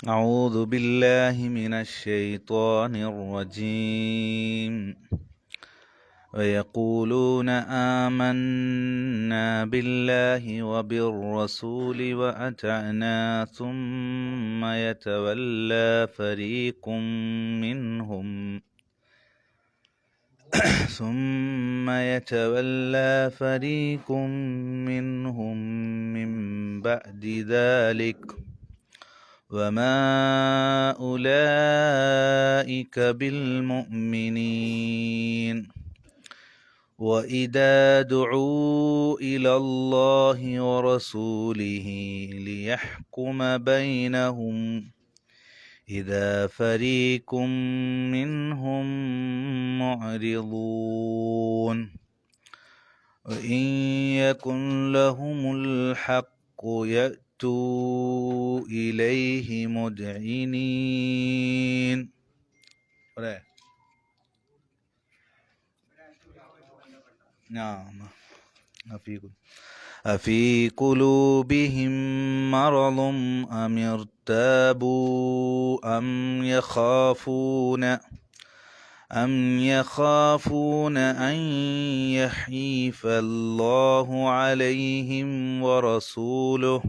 أعوذ بالله من الشيطان الرجيم ويقولون آمنا بالله وبالرسول وأطعنا ثم يتولى فريق منهم من بعد ذلك وما أولئك بالمؤمنين وإذا دعوا إلى الله ورسوله ليحكم بينهم إذا فريق منهم معرضون وإن يكن لهم الحق يأتوا إليه مذعنين. نعم. أفي قلوبهم مرض أم ارتابوا أم يخافون أن يحيف الله عليهم ورسوله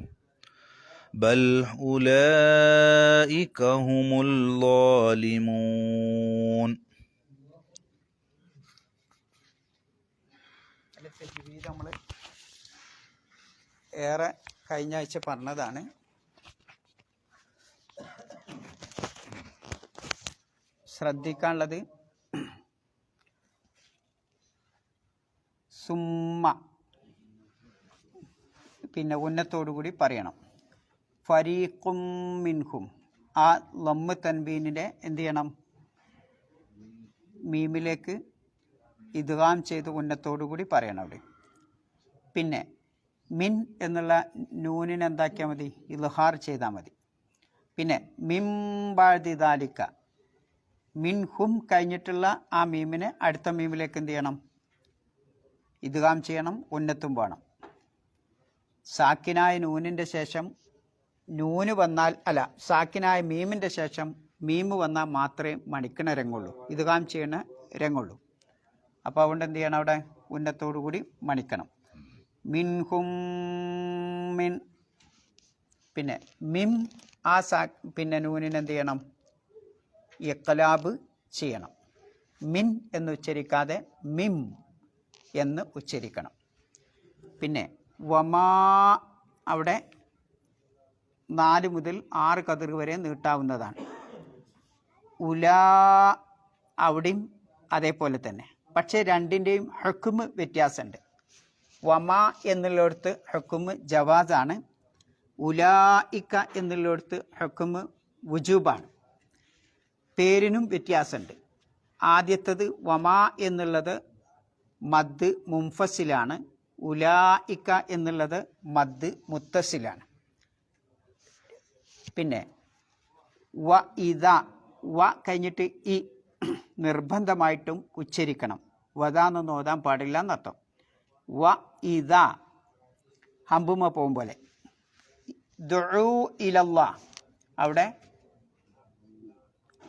بل أولئك هم الظالمون. ഏറെ കഴിഞ്ഞ ആഴ്ച പറഞ്ഞതാണ്. ശ്രദ്ധിക്കാനുള്ളത് സുമ്മ പിന്നെ ഉന്നത്തോടുകൂടി പറയണം. ഫരീഖും മിൻഹും ആ ലമ്മ് തൻബീനിനെ എന്ത് ചെയ്യണം? മീമിലേക്ക് ഇദ്ഗാം ചെയ്ത് ഉന്നത്തോടുകൂടി പറയണം അവിടെ. പിന്നെ മിൻ എന്നുള്ള നൂനിനെ എന്താക്കിയാൽ മതി? ഇൽഹാർ ചെയ്താൽ മതി. പിന്നെ മിംബഅദി ദാലിക മിൻഹും കഴിഞ്ഞിട്ടുള്ള ആ മീമിനെ അടുത്ത മീമിലേക്ക് എന്ത് ചെയ്യണം? ഇദ്ഗാം ചെയ്യണം, ഉന്നത്തും വേണം. സാക്കിനായ നൂനിൻ്റെ ശേഷം നൂന് വന്നാൽ സാക്കിനായ മീമിൻ്റെ ശേഷം മീമ് വന്നാൽ മാത്രമേ മണിക്കണ രംഗുള്ളൂ, ഇദ്ഗാം ചെയ്യണ രംഗുള്ളൂ. അപ്പോൾ അതുകൊണ്ട് എന്ത് ചെയ്യണം? അവിടെ ഉന്നത്തോടു കൂടി മണിക്കണം. മിൻഹും മിൻ. പിന്നെ മിം ആ പിന്നെ നൂനിന് എന്ത് ചെയ്യണം? ഇഖ്ലാബ് ചെയ്യണം. മിൻ എന്ന് ഉച്ചരിക്കാതെ മിം എന്ന് ഉച്ചരിക്കണം. പിന്നെ വമാ അവിടെ 4 മുതൽ 6 കതിർ വരെ നീട്ടാവുന്നതാണ്. ഉലാ അവിടെയും അതേപോലെ തന്നെ. പക്ഷേ രണ്ടിൻ്റെയും ഹുക്മ് വ്യത്യാസമുണ്ട്. വമാ എന്നുള്ളിടത്ത് ഹുക്മ് ജവാസാണ്, ഉലായിക്ക എന്നുള്ളിടത്ത് ഹുക്മ് വുജൂബാണ്. പേരിനും വ്യത്യാസമുണ്ട്. ആദ്യത്തത് വമാ എന്നുള്ളത് മദ് മുംഫസിലാണ്, ഉലായിക്ക എന്നുള്ളത് മദ് മുത്തസിലാണ്. പിന്നെ വ ഇദ വ കഴിഞ്ഞിട്ട് ഈ നിർബന്ധമായിട്ടും ഉച്ചരിക്കണം. വദാന്നൊന്നും ഓതാൻ പാടില്ല എന്നർത്ഥം. വ ഇദ ഹംബുമ പോകും പോലെ. ദുഉ ഇലല്ലാഹ് അവിടെ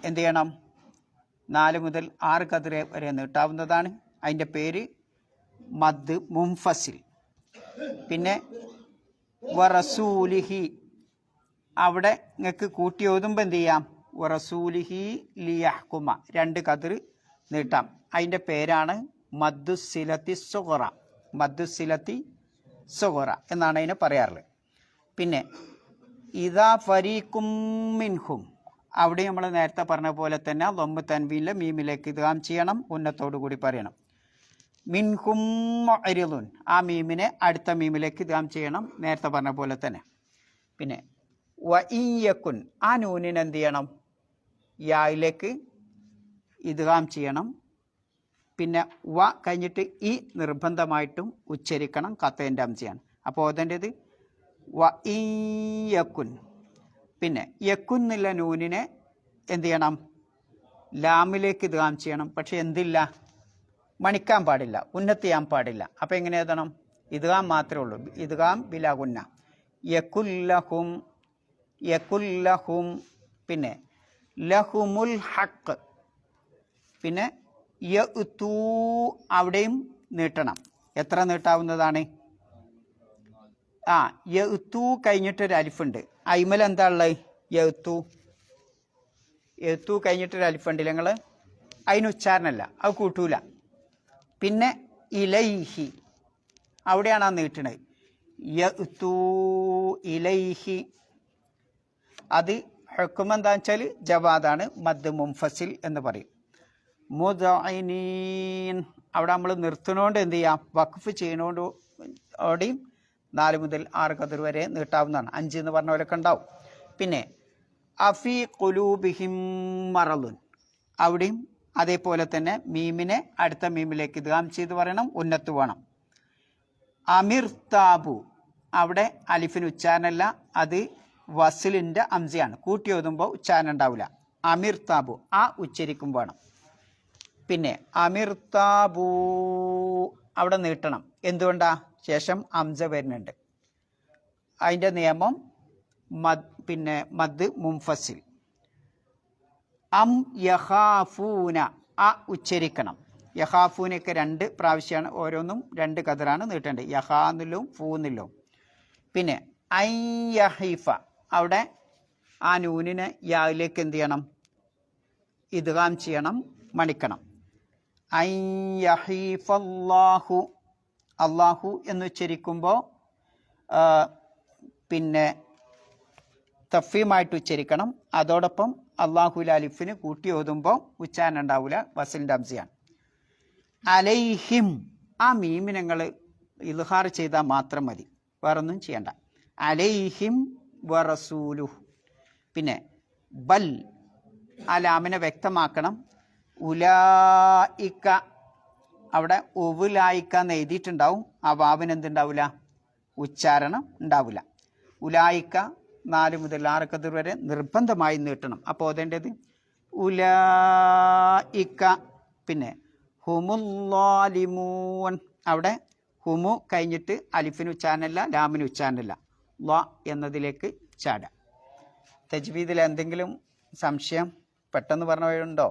എന്ത് ചെയ്യണം? 4 മുതൽ 6 കതിർ വരെ നീട്ടാവുന്നതാണ്. അതിൻ്റെ പേര് മദ് മുംഫസിൽ. പിന്നെ വറസൂലിഹി അവിടെ നിങ്ങൾക്ക് കൂട്ടി ഓതുമ്പോൾ എന്ത് ചെയ്യാം? വറസൂലിഹി ലിയഹ്കുമ 2 കതിർ നീട്ടാം. അതിൻ്റെ പേരാണ് മദ്ദുസിലത്തി സുഗറ. മദ്ദുസിലത്തി സുഗറ എന്നാണ് അതിനെ പറയാറുള്ളത്. പിന്നെ ഇദാ ഫരീഖും മിൻഹും അവിടെ നമ്മൾ നേരത്തെ പറഞ്ഞ പോലെ തന്നെ ലമ്മ് തൻവീനിലെ മീമിലേക്ക് ഇദ്ഗാം ചെയ്യണം, ഉന്നത്തോടു കൂടി പറയണം. മിൻഹും മുഅ്രിദുൻ ആ മീമിനെ അടുത്ത മീമിലേക്ക് ഇദ്ഗാം ചെയ്യണം, നേരത്തെ പറഞ്ഞ പോലെ തന്നെ. പിന്നെ വ ഇൻ യകുൻ ആ നൂനിനെ എന്ത് ചെയ്യണം? യായിലേക്ക് ഇദ്ഗാം ചെയ്യണം. പിന്നെ വ കഴിഞ്ഞിട്ട് ഈ നിർബന്ധമായിട്ടും ഉച്ചരിക്കണം, കത്തേൻ്റെ അംശയാണ്. അപ്പോൾ ഓതേണ്ടത് വ ഇൻ യകുൻ. പിന്നെ യകുൻ എന്നുള്ള നൂനിനെ എന്ത് ചെയ്യണം? ലാമിലേക്ക് ഇദ്ഗാം ചെയ്യണം. പക്ഷെ എന്തില്ല? മണിക്കാൻ പാടില്ല, ഉന്നത്ത് ചെയ്യാൻ പാടില്ല. അപ്പോൾ എങ്ങനെ എഴുതണം? ഇദ്ഗാം മാത്രമേ ഉള്ളൂ, ഇദ്ഗാം ബിലാ ഗുന്ന. യകുല്ലഹും പിന്നെ ലഹുമുൽ ഹക്ക്, പിന്നെ യഅ്തൂ അവിടെയും നീട്ടണം. എത്ര നീട്ടാവുന്നതാണ്? യഅ്തൂ കഴിഞ്ഞിട്ടൊരു അലിഫുണ്ട്. അയിമൽ എന്താ ഉള്ളത്? യഅ്തൂ കഴിഞ്ഞിട്ടൊരു അലിഫുണ്ട് നിങ്ങൾ, അതിന് ഉച്ചാരണമല്ല, അത് കൂട്ടൂല. പിന്നെ ഇലൈഹി അവിടെയാണ് ആ നീട്ടണത്. യഅ്തൂ ഇലൈഹി അത് ഹുക്കം എന്താണെന്ന് വെച്ചാൽ ജവാദാണ്, മദ് മുൻഫസിൽ എന്ന് പറയും. മുദ്ഇനീൻ അവിടെ നമ്മൾ നിർത്തുന്നതുകൊണ്ട് എന്ത് ചെയ്യാം? വഖഫ് ചെയ്യുന്നതോടെയും 4 മുതൽ 6 ഖദർ വരെ നീട്ടാവുന്നതാണ്. 5 എന്ന് പറഞ്ഞ പോലെയൊക്കെ ഉണ്ടാവും. പിന്നെ അഫി ഖുലൂബിഹിം മറളുൻ അവിടെയും അതേപോലെ തന്നെ മീമിനെ അടുത്ത മീമിലേക്ക് ഇദ്ഗാം ചെയ്ത് പറയണം, ഉന്നത്ത് വേണം. അമിർ താബു അവിടെ അലിഫിന് ഉച്ചാരണമല്ല, അത് വസിലിൻ്റെ അംസയാണ്. കൂട്ടി ഓതുമ്പോൾ ഉച്ചാരണം ഉണ്ടാവില്ല. അമിർ താബു ഉച്ചരിക്കും വേണം. പിന്നെ അമിർ താബു അവിടെ നീട്ടണം. എന്തുകൊണ്ടാ? ശേഷം അംസ വരുന്നുണ്ട്. അതിൻ്റെ നിയമം പിന്നെ മദ് മുൻഫസിൽ. അം യഖാഫൂന ഉച്ചരിക്കണം. യഖാഫൂനൊക്കെ 2 പ്രാവശ്യമാണ്, ഓരോന്നും 2 ഖദറാണ് നീട്ടേണ്ടത്. യഹാന്നിലും ഫൂന്നിലും. പിന്നെ ഐ യഹീഫ അവിടെ ആ നൂനിനെ യായിലേക്ക് എന്ത് ചെയ്യണം? ഇദ്ഗാം ചെയ്യണം, മണിക്കണം. ഐ യഹീഫ അല്ലാഹു എന്ന് ഉച്ചരിക്കുമ്പോൾ പിന്നെ തഫീമായിട്ട് ഉച്ചരിക്കണം. അതോടൊപ്പം അല്ലാഹുൽ അലിഫിന് കൂട്ടി ഓതുമ്പോൾ ഉച്ചാരണം ഉണ്ടാവില്ല, വസലിൻ്റെ അംസയാണ്. അലൈഹിം ആ മീമിനെ നിങ്ങൾ ഇൽഹാർ ചെയ്താൽ മാത്രം മതി, വേറൊന്നും ചെയ്യണ്ട. അലൈഹിം വറസൂലുഹു. പിന്നെ ബൽ ആ ലാമിനെ വ്യക്തമാക്കണം. ഉലായിക്ക അവിടെ ഉവുലായിക്ക എന്ന് എഴുതിയിട്ടുണ്ടാവും, ആ വാവിന് എന്തുണ്ടാവില്ല? ഉച്ചാരണം ഉണ്ടാവില്ല. ഉലായിക്ക 4 മുതൽ 6 ഖദർ വരെ നിർബന്ധമായി നീട്ടണം. അപ്പോൾ ഓതേണ്ടത് ഉലായിക്ക. പിന്നെ ഹുമുല്ലാലിമൂൻ അവിടെ ഹുമു കഴിഞ്ഞിട്ട് അലിഫിന് ഉച്ചാരണമല്ല, ലാമിന് ഉച്ചാരണമല്ല, ല എന്നതിലേക്ക് ചാടാം. തജ്വീദിൽ എന്തെങ്കിലും സംശയം പെട്ടെന്ന് പറഞ്ഞുണ്ടോ?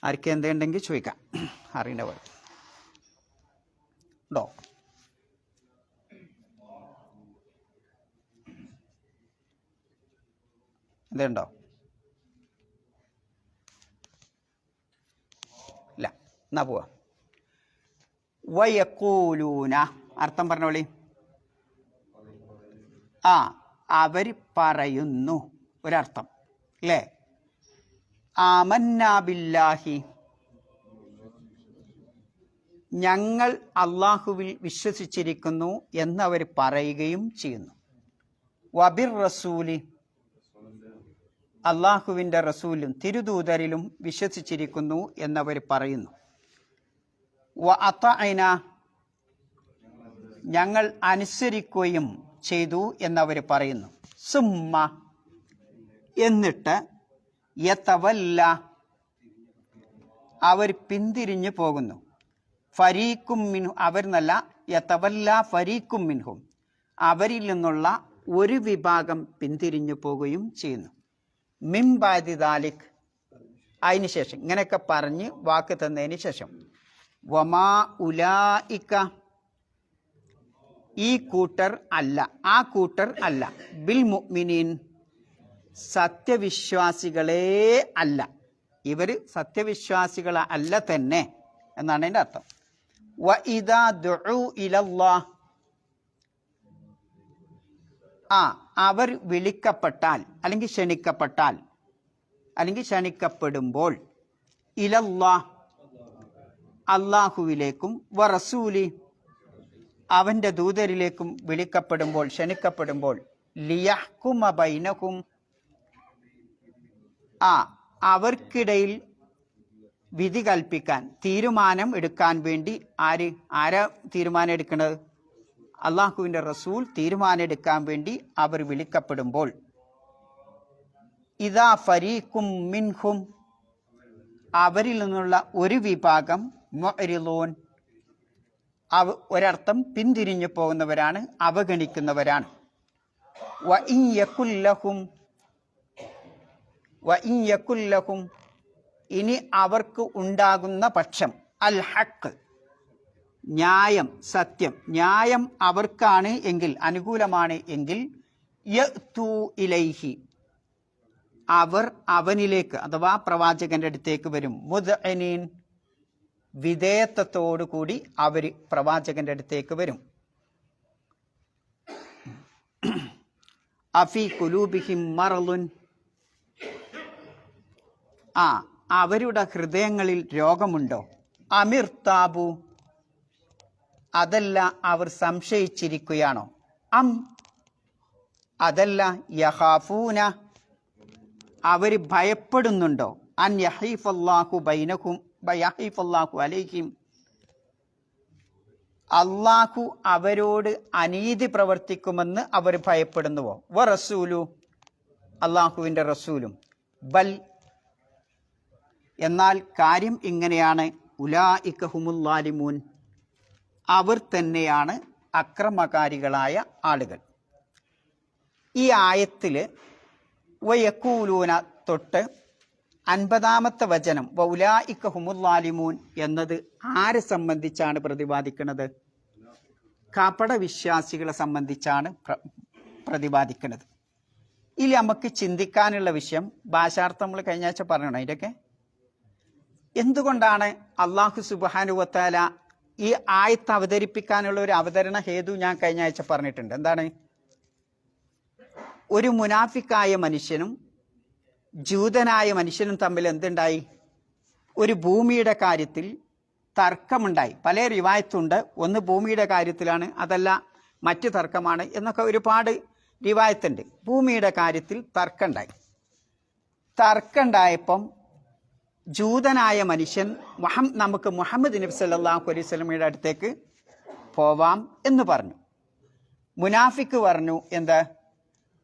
ആർക്കും എന്തുണ്ടെങ്കിൽ ചോദിക്കാം, അറിയേണ്ട പോലെ ഉണ്ടോ? എന്തുണ്ടോ? ഇല്ല, എന്നാ പോവാ. വയക്കൂലൂന അർത്ഥം പറഞ്ഞോളി. അവർ പറയുന്നു ഒരർത്ഥം അല്ലേ. ആമന്നാ ബില്ലാഹി ഞങ്ങൾ അള്ളാഹുവിൽ വിശ്വസിച്ചിരിക്കുന്നു എന്നവർ പറയുകയും ചെയ്യുന്നു. വബിർ റസൂലി അള്ളാഹുവിൻ്റെ റസൂലും തിരുദൂതരിലും വിശ്വസിച്ചിരിക്കുന്നു എന്നവർ പറയുന്നു. വ അതഅന ഞങ്ങൾ അനുസരിക്കുകയും ചെയ്തു എന്നവർ പറയുന്നു. സുമ്മ എന്നിട്ട് യതവല്ല അവർ പിന്തിരിഞ്ഞു പോകുന്നു. ഫരീഖും മിൻഹു അവരെന്നല്ല, യതവല്ല ഫരീഖും മിൻഹും അവരിൽ നിന്നുള്ള ഒരു വിഭാഗം പിന്തിരിഞ്ഞു പോകുകയും ചെയ്യുന്നു. മിൻ ബഅദി ദാലിക് അതിന് ശേഷം ഇങ്ങനെയൊക്കെ പറഞ്ഞ് വാക്ക് തന്നതിന് ശേഷം വമാ ഉലായിക ഈ കൂട്ടർ അല്ല, ആ കൂട്ടർ അല്ല, ബിൽ മുഅ്മിനീൻ സത്യവിശ്വാസികളെ അല്ല, ഇവർ സത്യവിശ്വാസികളെ അല്ല തന്നെ എന്നാണ് അതിൻ്റെ അർത്ഥം. വ ഇദാ ദുഉ ഇലല്ലാഹ് അവർ വിളിക്കപ്പെട്ടാൽ അല്ലെങ്കിൽ ക്ഷണിക്കപ്പെട്ടാൽ അല്ലെങ്കിൽ ക്ഷണിക്കപ്പെടുമ്പോൾ ഇലല്ലാഹ് അള്ളാഹുവിലേക്കും വ റസൂലി അവൻ്റെ ദൂതരിലേക്കും വിളിക്കപ്പെടുമ്പോൾ ക്ഷണിക്കപ്പെടുമ്പോൾ ലിയഹ്കുമ ബൈനഹും അവർക്കിടയിൽ വിധി കൽപ്പിക്കാൻ തീരുമാനം എടുക്കാൻ വേണ്ടി ആരാ തീരുമാനം എടുക്കുന്നത്? അള്ളാഹുവിൻ്റെ റസൂൽ തീരുമാനം എടുക്കാൻ വേണ്ടി അവർ വിളിക്കപ്പെടുമ്പോൾ ഇദാ ഫരീഖും മിൻഹും അവരിൽ നിന്നുള്ള ഒരു വിഭാഗം മുഅ്രിളൂൻ ഒരർത്ഥം പിന്തിരിഞ്ഞു പോകുന്നവരാണ്, അവഗണിക്കുന്നവരാണ്. വഇൻ യകുല്ലഹും ഇനി അവർക്ക് ഉണ്ടാകുന്ന പക്ഷം അൽ ഹഖ് ന്യായം, സത്യം, ന്യായം അവർക്കാണ് എങ്കിൽ, അനുകൂലമാണ് എങ്കിൽ, യഅ്തു ഇലൈഹി അവർ അവനിലേക്ക് അഥവാ പ്രവാചകന്റെ അടുത്തേക്ക് വരും. മുദ്അനീൻ വിധേയത്വത്തോടു കൂടി അവർ പ്രവാചകന്റെ അടുത്തേക്ക് വരും. അഫി ഖുലൂബിഹിം മറളുൻ അവരുടെ ഹൃദയങ്ങളിൽ രോഗമുണ്ടോ? അമിർ താബു അതല്ല അവർ സംശയിച്ചിരിക്കുകയാണോ? അം അതല്ല യഖാഫൂന അവർ ഭയപ്പെടുന്നുണ്ടോ? അൻ യഹീഫല്ലാഹു ബൈനഹും യഹീഫല്ലാഹു അലൈഹിം അള്ളാഹു അവരോട് അനീതി പ്രവർത്തിക്കുമെന്ന് അവർ ഭയപ്പെടുന്നുവോ? വ റസൂലു അള്ളാഹുവിൻ്റെ റസൂലും. ബൽ എന്നാൽ കാര്യം ഇങ്ങനെയാണ്, ഉലായിക ഹുമുൽ ളാലിമൂൻ അവർ തന്നെയാണ് അക്രമകാരികളായ ആളുകൾ. ഈ ആയത്തിൽ വയക്കൂലൂന തൊട്ട് 50-ാമത്തെ വചനം വൗലായിക ഹുമുൽ ളാലിമൂൻ എന്നത് ആരെ സംബന്ധിച്ചാണ് പ്രതിപാദിക്കുന്നത്? കപട വിശ്വാസികളെ സംബന്ധിച്ചാണ് പ്രതിപാദിക്കുന്നത്. ഇതിൽ നമുക്ക് ചിന്തിക്കാനുള്ള വിഷയം, ഭാഷാർത്ഥം നമ്മൾ കഴിഞ്ഞ ആഴ്ച പറഞ്ഞോ അതിൻ്റെയൊക്കെ, എന്തുകൊണ്ടാണ് അള്ളാഹു സുബ്ഹാനഹു വ തആല ഈ ആയത്ത് അവതരിപ്പിക്കാനുള്ള ഒരു അവതരണ ഹേതു ഞാൻ കഴിഞ്ഞ ആഴ്ച പറഞ്ഞിട്ടുണ്ട്. എന്താണ്? ഒരു മുനാഫിക്കായ മനുഷ്യനും ജൂതനായ മനുഷ്യനും തമ്മിൽ എന്തുണ്ടായി? ഒരു ഭൂമിയുടെ കാര്യത്തിൽ തർക്കമുണ്ടായി. പല റിവായത്തുണ്ട്. ഒന്ന് ഭൂമിയുടെ കാര്യത്തിലാണ്, അതല്ല മറ്റു തർക്കമാണ് എന്നൊക്കെ ഒരുപാട് റിവായത്തുണ്ട്. ഭൂമിയുടെ കാര്യത്തിൽ തർക്കമുണ്ടായപ്പം ജൂതനായ മനുഷ്യൻ നമുക്ക് മുഹമ്മദ് നബി സല്ലല്ലാഹു അലൈഹി വസല്ലമയുടെ അടുത്തേക്ക് പോവാം എന്ന് പറഞ്ഞു. മുനാഫിക്ക് പറഞ്ഞു, എന്താ,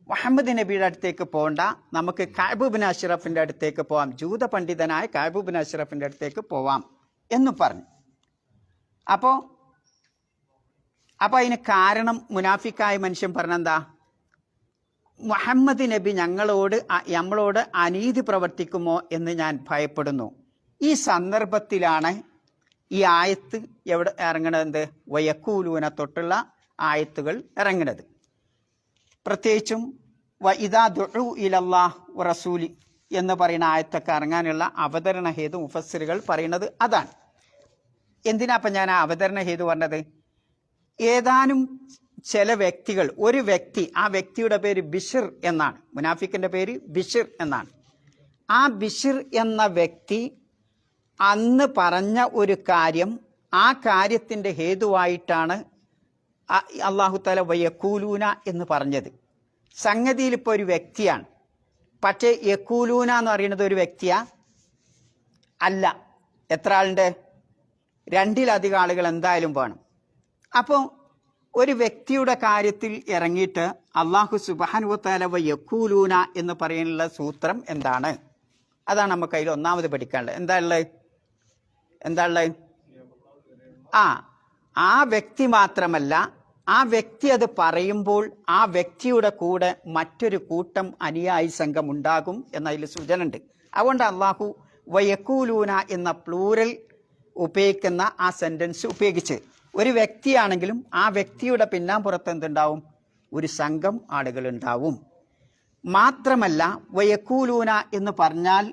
മുഹമ്മദ് നബിയുടെ അടുത്തേക്ക് പോകണ്ട, നമുക്ക് കഅബ് ബിൻ അഷ്റഫിൻ്റെ അടുത്തേക്ക് പോവാം, ജൂത പണ്ഡിതനായ കഅബ് ബിൻ അഷ്റഫിൻ്റെ അടുത്തേക്ക് പോവാം എന്ന് പറഞ്ഞു. അപ്പോൾ അതിന് കാരണം മുനാഫിക്കായ മനുഷ്യൻ പറഞ്ഞെന്താ, മുഹമ്മദ് നബി നമ്മളോട് അനീതി പ്രവർത്തിക്കുമോ എന്ന് ഞാൻ ഭയപ്പെടുന്നു. ഈ സന്ദർഭത്തിലാണ് ഈ ആയത്ത് എവിടെ ഇറങ്ങണത്? വയക്കൂലൂന തൊട്ടുള്ള ആയത്തുകൾ ഇറങ്ങുന്നത്. പ്രത്യേകിച്ചും വഇദാ ദുഉ ഇലല്ലാഹ് വറസൂലി എന്ന് പറയുന്ന ആയത്തൊക്കെ ഇറങ്ങാനുള്ള അവതരണ ഹേതു മുഫസ്സിറുകൾ പറയുന്നത് അതാണ്. എന്തിനാ അപ്പം ഞാൻ ആ അവതരണ ഹേതു പറഞ്ഞത്? ഏതാനും ചില വ്യക്തികൾ, ഒരു വ്യക്തി, ആ വ്യക്തിയുടെ പേര് ബിഷിർ എന്നാണ്, മുനാഫിക്കിൻ്റെ പേര് ബിഷിർ എന്നാണ്. ആ ബിഷിർ എന്ന വ്യക്തി അന്ന് പറഞ്ഞ ഒരു കാര്യം, ആ കാര്യത്തിൻ്റെ ഹേതുവായിട്ടാണ് അല്ലാഹു തആല വയഖൂലൂന എന്ന് പറഞ്ഞത്. സംഗതിയിൽ ഇപ്പോൾ ഒരു വ്യക്തിയാണ്, പക്ഷേ യഖൂലൂന എന്ന് പറയുന്നത് ഒരു വ്യക്തിയാ അല്ല. എത്ര ആളുണ്ട്? 2-ലധികം ആളുകൾ എന്തായാലും വേണം. അപ്പോൾ ഒരു വ്യക്തിയുടെ കാര്യത്തിൽ ഇറങ്ങിയിട്ട് അല്ലാഹു സുബ്ഹാനഹു വ തആല വയഖൂലൂന എന്ന് പറയാനുള്ള സൂത്രം എന്താണ്? അതാണ് നമുക്ക് അതിൽ ഒന്നാമത് പഠിക്കാനുള്ളത്. എന്താ ഉള്ളത്? ആ വ്യക്തി മാത്രമല്ല, ആ വ്യക്തി അത് പറയുമ്പോൾ ആ വ്യക്തിയുടെ കൂടെ മറ്റൊരു കൂട്ടം അനുയായി സംഘം ഉണ്ടാകും എന്നതിൽ സൂചന ഉണ്ട്. അതുകൊണ്ട് അല്ലാഹു വയഖൂലൂന എന്ന പ്ലൂറൽ ഉപയോഗിക്കുന്ന ആ സെന്റൻസ് ഉപയോഗിച്ച്, ഒരു വ്യക്തിയാണെങ്കിലും ആ വ്യക്തിയുടെ പിന്നാമ്പുറത്ത് എന്തുണ്ടാവും? ഒരു സംഘം ആളുകളുണ്ടാവും. മാത്രമല്ല വയഖൂലൂന എന്ന് പറഞ്ഞാൽ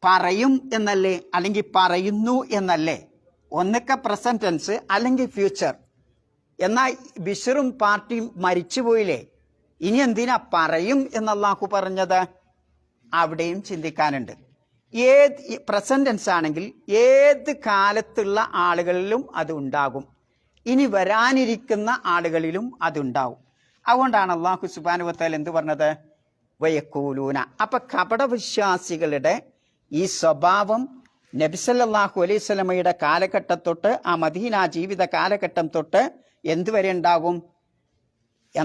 പറയും എന്നല്ലേ, അല്ലെങ്കിൽ പറയുന്നു എന്നല്ലേ? ഒന്നൊക്കെ പ്രസന്റ് ടെൻസ് അല്ലെങ്കിൽ ഫ്യൂച്ചർ. എന്നാൽ ബിഷറും പാർട്ടിയും മരിച്ചുപോയില്ലേ, ഇനി എന്തിനാ പറയും എന്ന് അല്ലാഹു പറഞ്ഞത്? അവിടെയും ചിന്തിക്കാനുണ്ട്. പ്രസന്റ് ടെൻസ് ആണെങ്കിൽ ഏത് കാലത്തുള്ള ആളുകളിലും അത് ഉണ്ടാകും, ഇനി വരാനിരിക്കുന്ന ആളുകളിലും അതുണ്ടാവും. അതുകൊണ്ടാണ് അല്ലാഹു സുബ്ഹാനഹു വ തആല എന്ത് പറഞ്ഞത്? വയഖൂലൂന. അപ്പം കപടവിശ്വാസികളുടെ ഈ സ്വഭാവം നബി സല്ലല്ലാഹു അലൈഹി വസല്ലമയുടെ കാലഘട്ടം തൊട്ട്, ആ മദീന ജീവിത കാലഘട്ടം തൊട്ട് എന്തുവരെ ഉണ്ടാകും?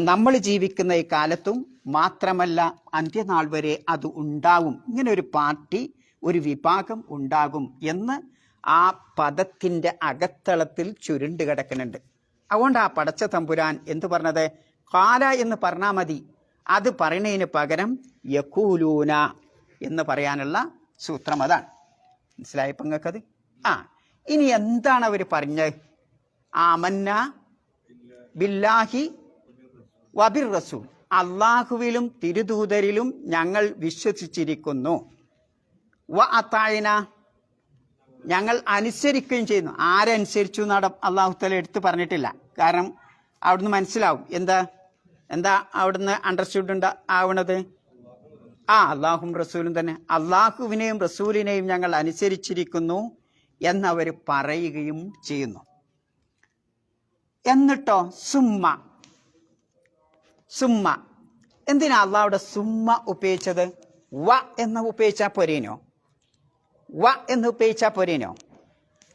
നമ്മൾ ജീവിക്കുന്ന ഈ കാലത്തും മാത്രമല്ല അന്ത്യനാൾ വരെ അത് ഉണ്ടാവും. ഇങ്ങനെ ഒരു പാർട്ടി, ഒരു വിഭാഗം ഉണ്ടാകും എന്ന് ആ പദത്തിൻ്റെ അകത്തളത്തിൽ ചുരുണ്ട് കിടക്കുന്നുണ്ട്. അതുകൊണ്ട് ആ പടച്ച തമ്പുരാൻ എന്തു പറഞ്ഞത്? ഖാല എന്ന് പറഞ്ഞാൽ മതി. അത് പറയുന്നതിന് പകരം യഖൂലൂന എന്ന് പറയാനുള്ള സൂത്രം അതാണ്. മനസ്സിലായപ്പോൾ നിങ്ങൾക്കത്? ഇനി എന്താണ് അവർ പറഞ്ഞത്? ആമന്ന ബില്ലാഹി വബിർ റസൂൽ, അള്ളാഹുവിലും തിരുദൂതരിലും ഞങ്ങൾ വിശ്വസിച്ചിരിക്കുന്നു. വ അത്തായന, ഞങ്ങൾ അനുസരിക്കുകയും ചെയ്യുന്നു. ആരനുസരിച്ചു എന്ന് അള്ളാഹു തആല എടുത്ത് പറഞ്ഞിട്ടില്ല. കാരണം അവിടുന്ന് മനസ്സിലാവും എന്താ അവിടുന്ന് അണ്ടർസ്റ്റുഡ് ആവണത്. അള്ളാഹും റസൂലും തന്നെ. അള്ളാഹുവിനെയും റസൂലിനെയും ഞങ്ങൾ അനുസരിച്ചിരിക്കുന്നു എന്നവർ പറയുകയും ചെയ്യുന്നു. എന്നിട്ടോ സുമ്മ എന്തിനാ അള്ളാഹുടെ സുമ്മ ഉപയോഗിച്ചത്? വ എന്ന് ഉപയോഗിച്ചാൽ പോരേനോ?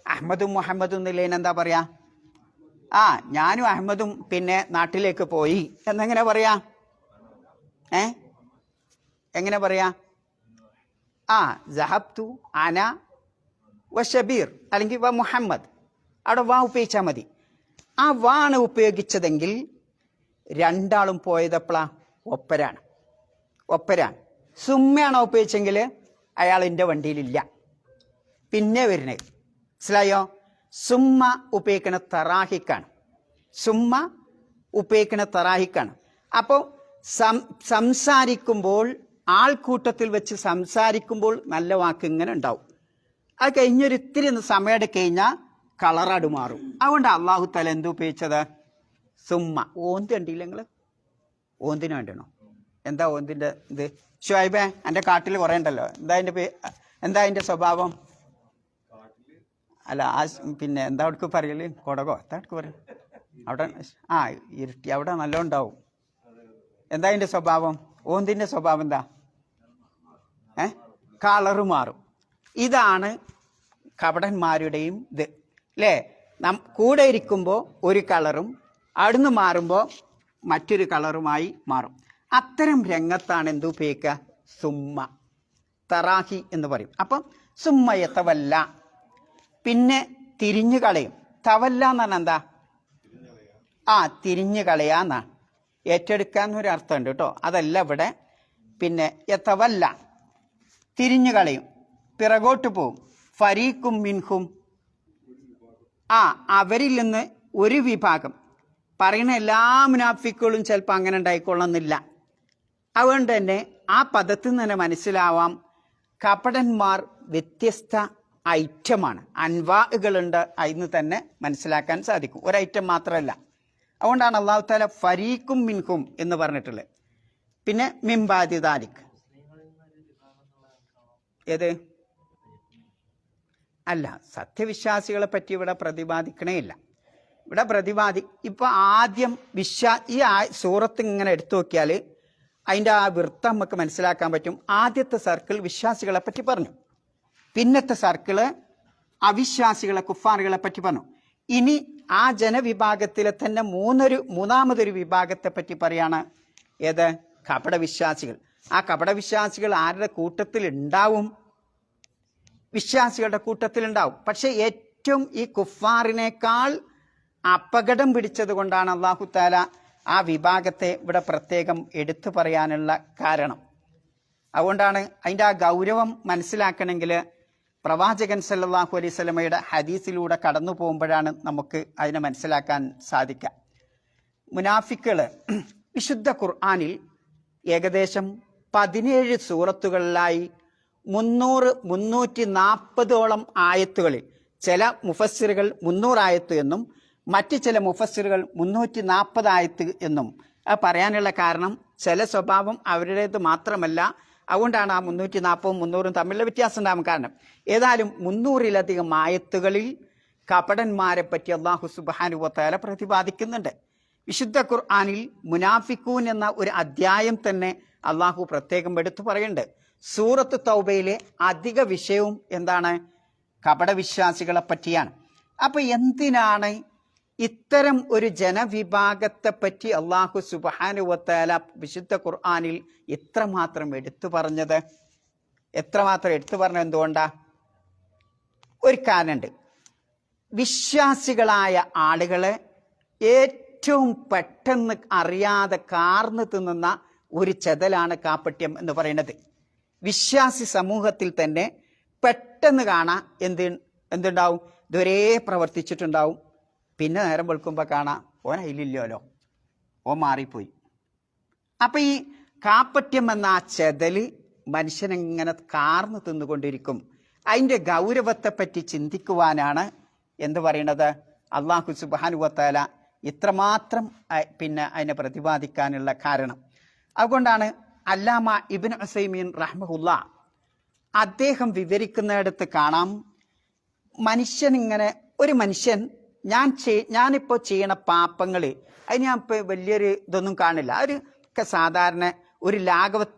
അഹമ്മദും മുഹമ്മദും എന്നുള്ളതിന് എന്താ പറയാ? ഞാനും അഹമ്മദും പിന്നെ നാട്ടിലേക്ക് പോയി എന്നെങ്ങനെ പറയാ? എങ്ങനെ പറയാ? സഹബ്തു അന വ ഷബീർ അല്ലെങ്കിൽ വ മുഹമ്മദ്. അവിടെ വാ ഉപയോഗിച്ചാൽ മതി. ആ വാണ് ഉപയോഗിച്ചതെങ്കിൽ രണ്ടാളും പോയതപ്പോഴാ ഒപ്പരാണ്. സുമ്മയാണോ ഉപയോഗിച്ചെങ്കിൽ അയാൾ എൻ്റെ വണ്ടിയിലില്ല, പിന്നെ വരുന്നത്. മനസ്സിലായോ? സുമ്മ ഉപയോഗിക്കണ തറാഹിക്കാണ്. അപ്പോൾ സംസാരിക്കുമ്പോൾ, ആൾക്കൂട്ടത്തിൽ വെച്ച് സംസാരിക്കുമ്പോൾ നല്ല വാക്ക് ഇങ്ങനെ ഉണ്ടാവും. അത് കഴിഞ്ഞൊരിത്തിരി സമയം കഴിഞ്ഞാൽ കളറട് മാറും. അതുകൊണ്ട് അള്ളാഹു തആല എന്ത് ഉപയോഗിച്ചത്? സുമ്മ. ഓന്ത് കണ്ടില്ല നിങ്ങൾ? ഓന്തിന് വേണ്ടണോ? എന്താ ഓന്തിൻ്റെ ഇത്? ഷുഐബേ, എൻ്റെ കാട്ടിൽ കുറേ ഉണ്ടല്ലോ. എന്താ അതിൻ്റെ സ്വഭാവം? അല്ല, പിന്നെ എന്താ അവിടേക്ക് പറയല്? കൊടകോ എന്താ അവിടേക്ക് പറയും? അവിടെ ഇരുട്ടി അവിടെ നല്ല ഉണ്ടാവും. എന്താ അതിൻ്റെ സ്വഭാവം? ഓന്തിൻ്റെ സ്വഭാവം എന്താ? കളറ് മാറും. ഇതാണ് കപടന്മാരുടെയും ഇത് അല്ലേ? കൂടെ ഇരിക്കുമ്പോൾ ഒരു കളറും അവിടുന്ന് മാറുമ്പോൾ മറ്റൊരു കളറുമായി മാറും. അത്തരം രംഗത്താണ് എന്ത് ഉപയോഗിക്കുക? സുമ്മ, തറാഹി എന്ന് പറയും. അപ്പം സുമ്മയത്തവല്ല, പിന്നെ തിരിഞ്ഞു കളയും. തവല്ല എന്ന് പറഞ്ഞാൽ എന്താ? തിരിഞ്ഞു കളയാന്നാണ്. ഏറ്റെടുക്കാന്നൊരു അർത്ഥമുണ്ട് കേട്ടോ, അതല്ല ഇവിടെ. പിന്നെ യത്തവല്ല, തിരിഞ്ഞു കളയും, പിറകോട്ട് പോവും. ഫരീഖും മിൻഹും, അവരിൽ നിന്ന് ഒരു വിഭാഗം. പറയുന്ന എല്ലാ മുനാഫിക്കുകളും ചിലപ്പോൾ അങ്ങനെ ഉണ്ടായിക്കൊള്ളുന്നില്ല. അതുകൊണ്ട് തന്നെ ആ പദത്തിൽ നിന്ന് തന്നെ മനസ്സിലാവാം, കപടന്മാർ വ്യത്യസ്ത ഐറ്റമാണ്, അൻവാകളുണ്ട്. അതിന് തന്നെ മനസ്സിലാക്കാൻ സാധിക്കും, ഒരൈറ്റം മാത്രമല്ല. അതുകൊണ്ടാണ് അള്ളാഹു തആല ഫരീഖും മിൻഹും എന്ന് പറഞ്ഞിട്ടുള്ളത്. പിന്നെ മിംബാദി ദാലിക്, ഏത്? അല്ല, സത്യവിശ്വാസികളെ പറ്റി ഇവിടെ പ്രതിപാദിക്കണേ ഇല്ല. ഇവിടെ ഇപ്പം ആദ്യം ഈ സൂറത്ത് ഇങ്ങനെ എടുത്തു നോക്കിയാൽ അതിൻ്റെ ആ വൃത്തം നമുക്ക് മനസ്സിലാക്കാൻ പറ്റും. ആദ്യത്തെ സർക്കിൾ വിശ്വാസികളെ പറ്റി പറഞ്ഞു, പിന്നത്തെ സർക്കിള് അവിശ്വാസികളെ, കുഫാറുകളെ പറ്റി പറഞ്ഞു. ഇനി ആ ജനവിഭാഗത്തിലെ തന്നെ മൂന്നാമതൊരു വിഭാഗത്തെ പറ്റി പറയാണ്. ഏത്? കപടവിശ്വാസികൾ. ആ കപടവിശ്വാസികൾ ആരുടെ കൂട്ടത്തിൽ ഉണ്ടാവും? വിശ്വാസികളുടെ കൂട്ടത്തിലുണ്ടാവും. പക്ഷെ ഏറ്റവും ഈ കുഫാറിനേക്കാൾ അപകടം പിടിച്ചത് കൊണ്ടാണ് അല്ലാഹു തആല ആ വിഭാഗത്തെ ഇവിടെ പ്രത്യേകം എടുത്തു പറയാനുള്ള കാരണം. അതുകൊണ്ടാണ് അതിൻ്റെ ആ ഗൗരവം മനസ്സിലാക്കണമെങ്കിൽ പ്രവാചകൻ സല്ലല്ലാഹു അലൈഹി വസല്ലമയുടെ ഹദീസിലൂടെ കടന്നു പോകുമ്പോഴാണ് നമുക്ക് അതിനെ മനസ്സിലാക്കാൻ സാധിക്കുക. മുനാഫിക്കുകൾ വിശുദ്ധ ഖുർആനിൽ ഏകദേശം 17 സൂറത്തുകളിലായി 340 ആയത്തുകളിൽ, ചില മുഫസ്സിറുകൾ 300 ആയത്ത് എന്നും മറ്റ് ചില മുഫസ്സിറുകൾ 340 ആയത്ത് എന്നും പറയാനുള്ള കാരണം ചില സ്വഭാവം അവരുടേത് മാത്രമല്ല. അതുകൊണ്ടാണ് ആ 340ഉം 300ഉം തമ്മിലുള്ള വ്യത്യാസം ഉണ്ടാകും. കാരണം ഏതായാലും 300-ലധികം ആയത്തുകളിൽ കപടന്മാരെ പറ്റി അല്ലാഹു സുബ്ഹാനഹു വ തആല പ്രതിപാദിക്കുന്നുണ്ട്. വിശുദ്ധ ഖുർആനിൽ മുനാഫിക്കൂൻ എന്ന ഒരു അധ്യായം തന്നെ അല്ലാഹു പ്രത്യേകം എടുത്തു പറയുന്നുണ്ട്. സൂറത്ത് തൗബയിലെ അധിക വിഷയവും എന്താണ്? കപടവിശ്വാസികളെ പറ്റിയാണ്. അപ്പൊ എന്തിനാണ് ഇത്തരം ഒരു ജനവിഭാഗത്തെ പറ്റി അല്ലാഹു സുബ്ഹാനഹു വ തആല വിശുദ്ധ ഖുർആനിൽ എത്രമാത്രം എടുത്തു പറഞ്ഞത്? എത്രമാത്രം എടുത്തു പറഞ്ഞത് എന്തുകൊണ്ടാ? ഒരു കാരണമുണ്ട്. വിശ്വാസികളായ ആളുകളെ ഏറ്റവും പെട്ടെന്ന് അറിയാതെ കാർന്നു തിന്നുന്ന ഒരു ചെതലാണ് കാപ്പട്യം എന്ന് പറയുന്നത്. വിശ്വാസി സമൂഹത്തിൽ തന്നെ പെട്ടെന്ന് കാണാം എന്തുണ്ടാവും, ഇതുവരെ പ്രവർത്തിച്ചിട്ടുണ്ടാവും, പിന്നെ നേരം വെളുക്കുമ്പോൾ കാണാം ഓൻ അതിലില്ലല്ലോ, ഓൻ മാറിപ്പോയി. അപ്പം ഈ കാപ്പട്യം എന്ന ആ ചെതല് മനുഷ്യനെങ്ങനെ കാർന്നു തിന്നുകൊണ്ടിരിക്കും. അതിൻ്റെ ഗൗരവത്തെപ്പറ്റി ചിന്തിക്കുവാനാണ് എന്ത് പറയണത്, അള്ളാഹു സുബ്ഹാനഹു വ തആല ഇത്രമാത്രം അതിനെ പ്രതിപാദിക്കാനുള്ള കാരണം. അതുകൊണ്ടാണ് അല്ലാമ ഇബ്നു ഉസൈമീൻ റഹ്മഹുല്ലാ അദ്ദേഹം കാണാം, മനുഷ്യനിങ്ങനെ ഒരു മനുഷ്യൻ ഞാനിപ്പോൾ ചെയ്യണ പാപങ്ങൾ അതിന് ഞാൻ ഇപ്പോൾ വലിയൊരു ഇതൊന്നും കാണില്ല, ഒരു സാധാരണ ഒരു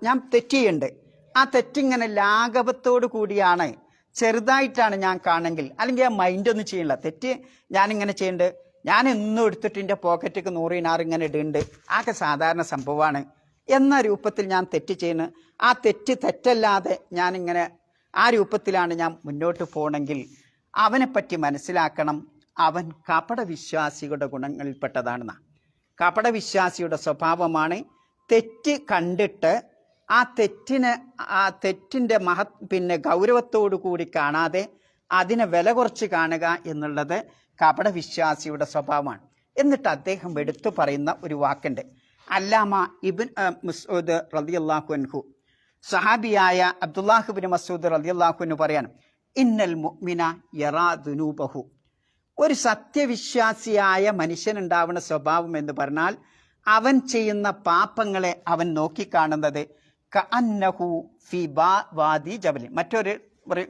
ഞാൻ തെറ്റുന്നുണ്ട്, ആ തെറ്റിങ്ങനെ ലാഘവത്തോടു കൂടിയാണ്, ചെറുതായിട്ടാണ് ഞാൻ കാണുമെങ്കിൽ, അല്ലെങ്കിൽ ആ മൈൻഡൊന്നും ചെയ്യണില്ല, തെറ്റ് ഞാനിങ്ങനെ ചെയ്യുന്നുണ്ട്, ഞാൻ എന്നും എടുത്തിട്ട് എൻ്റെ പോക്കറ്റിക്ക് 100 ദിനാർ ഇങ്ങനെ ഇടുന്നുണ്ട്, ആകെ സാധാരണ സംഭവമാണ് എന്ന രൂപത്തിൽ ഞാൻ തെറ്റ് ചെയ്യുന്നത്. ആ തെറ്റല്ലാതെ ഞാനിങ്ങനെ ആ രൂപത്തിലാണ് ഞാൻ മുന്നോട്ട് പോകണമെങ്കിൽ അവനെപ്പറ്റി മനസ്സിലാക്കണം, അവൻ കപടവിശ്വാസികളുടെ ഗുണങ്ങളിൽപ്പെട്ടതാണെന്ന. കപടവിശ്വാസിയുടെ സ്വഭാവമാണ് തെറ്റ് കണ്ടിട്ട് ആ തെറ്റിൻ്റെ ഗൗരവത്തോടു കൂടി കാണാതെ അതിനെ വില കുറച്ച് കാണുക എന്നുള്ളത് കപടവിശ്വാസിയുടെ സ്വഭാവമാണ്. എന്നിട്ട് അദ്ദേഹം എടുത്തു പറയുന്ന ഒരു വാക്കുണ്ട്. അല്ലാമ ഇബ്ൻ മസ്ഊദ് റളിയല്ലാഹു അൻഹു, സഹാബിയായ അബ്ദുല്ലാഹ് ഇബ്നു മസ്ഊദ് റളിയല്ലാഹു അൻഹു പറയാണ്, ഇന്നൽ മുഅ്മിന യറാ ദുനൂബഹു. ഒരു സത്യവിശ്വാസിയായ മനുഷ്യനുണ്ടാവുന്ന സ്വഭാവം എന്ന് പറഞ്ഞാൽ അവൻ ചെയ്യുന്ന പാപങ്ങളെ അവൻ നോക്കിക്കാണുന്നത് കഅന്നഹു ഫി വാദി ജബലിൻ, മറ്റൊരു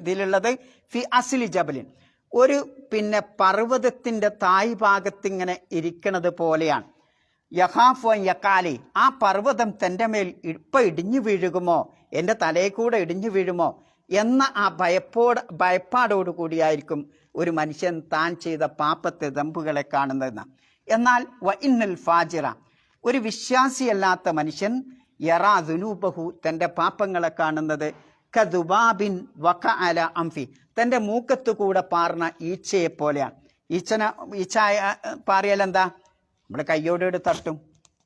ഇതിലുള്ളത് ഫി അസ്ലി ജബലിൻ, ഒരു പർവ്വതത്തിൻ്റെ തായ് ഭാഗത്തിങ്ങനെ ഇരിക്കുന്നത് പോലെയാണ്. യഖാഫു യക്കാലി, ആ പർവ്വതം തൻ്റെ മേൽ ഇപ്പം ഇടിഞ്ഞു വീഴുകുമോ, എൻ്റെ തലയിൽ കൂടെ ഇടിഞ്ഞു വീഴുമോ എന്ന ആ ഭയപ്പാടോടു കൂടിയായിരിക്കും ഒരു മനുഷ്യൻ താൻ ചെയ്ത പാപത്തെ ദമ്പുകളെ കാണുന്നതെന്ന്. എന്നാൽ വ ഇന്നൽ ഫാജിറ, ഒരു വിശ്വാസിയല്ലാത്ത മനുഷ്യൻ യറാ ദുനൂബഹു, തൻ്റെ പാപങ്ങളെ കാണുന്നത് കദുബാബിൻ വക അല അംഫി, തൻ്റെ മൂക്കത്തു കൂടെ പാർന്ന ഈച്ചയെ പോലെയാണ്. ഈച്ച പാറിയാൽ എന്താ, നമ്മൾ കയ്യോടെ തട്ടും,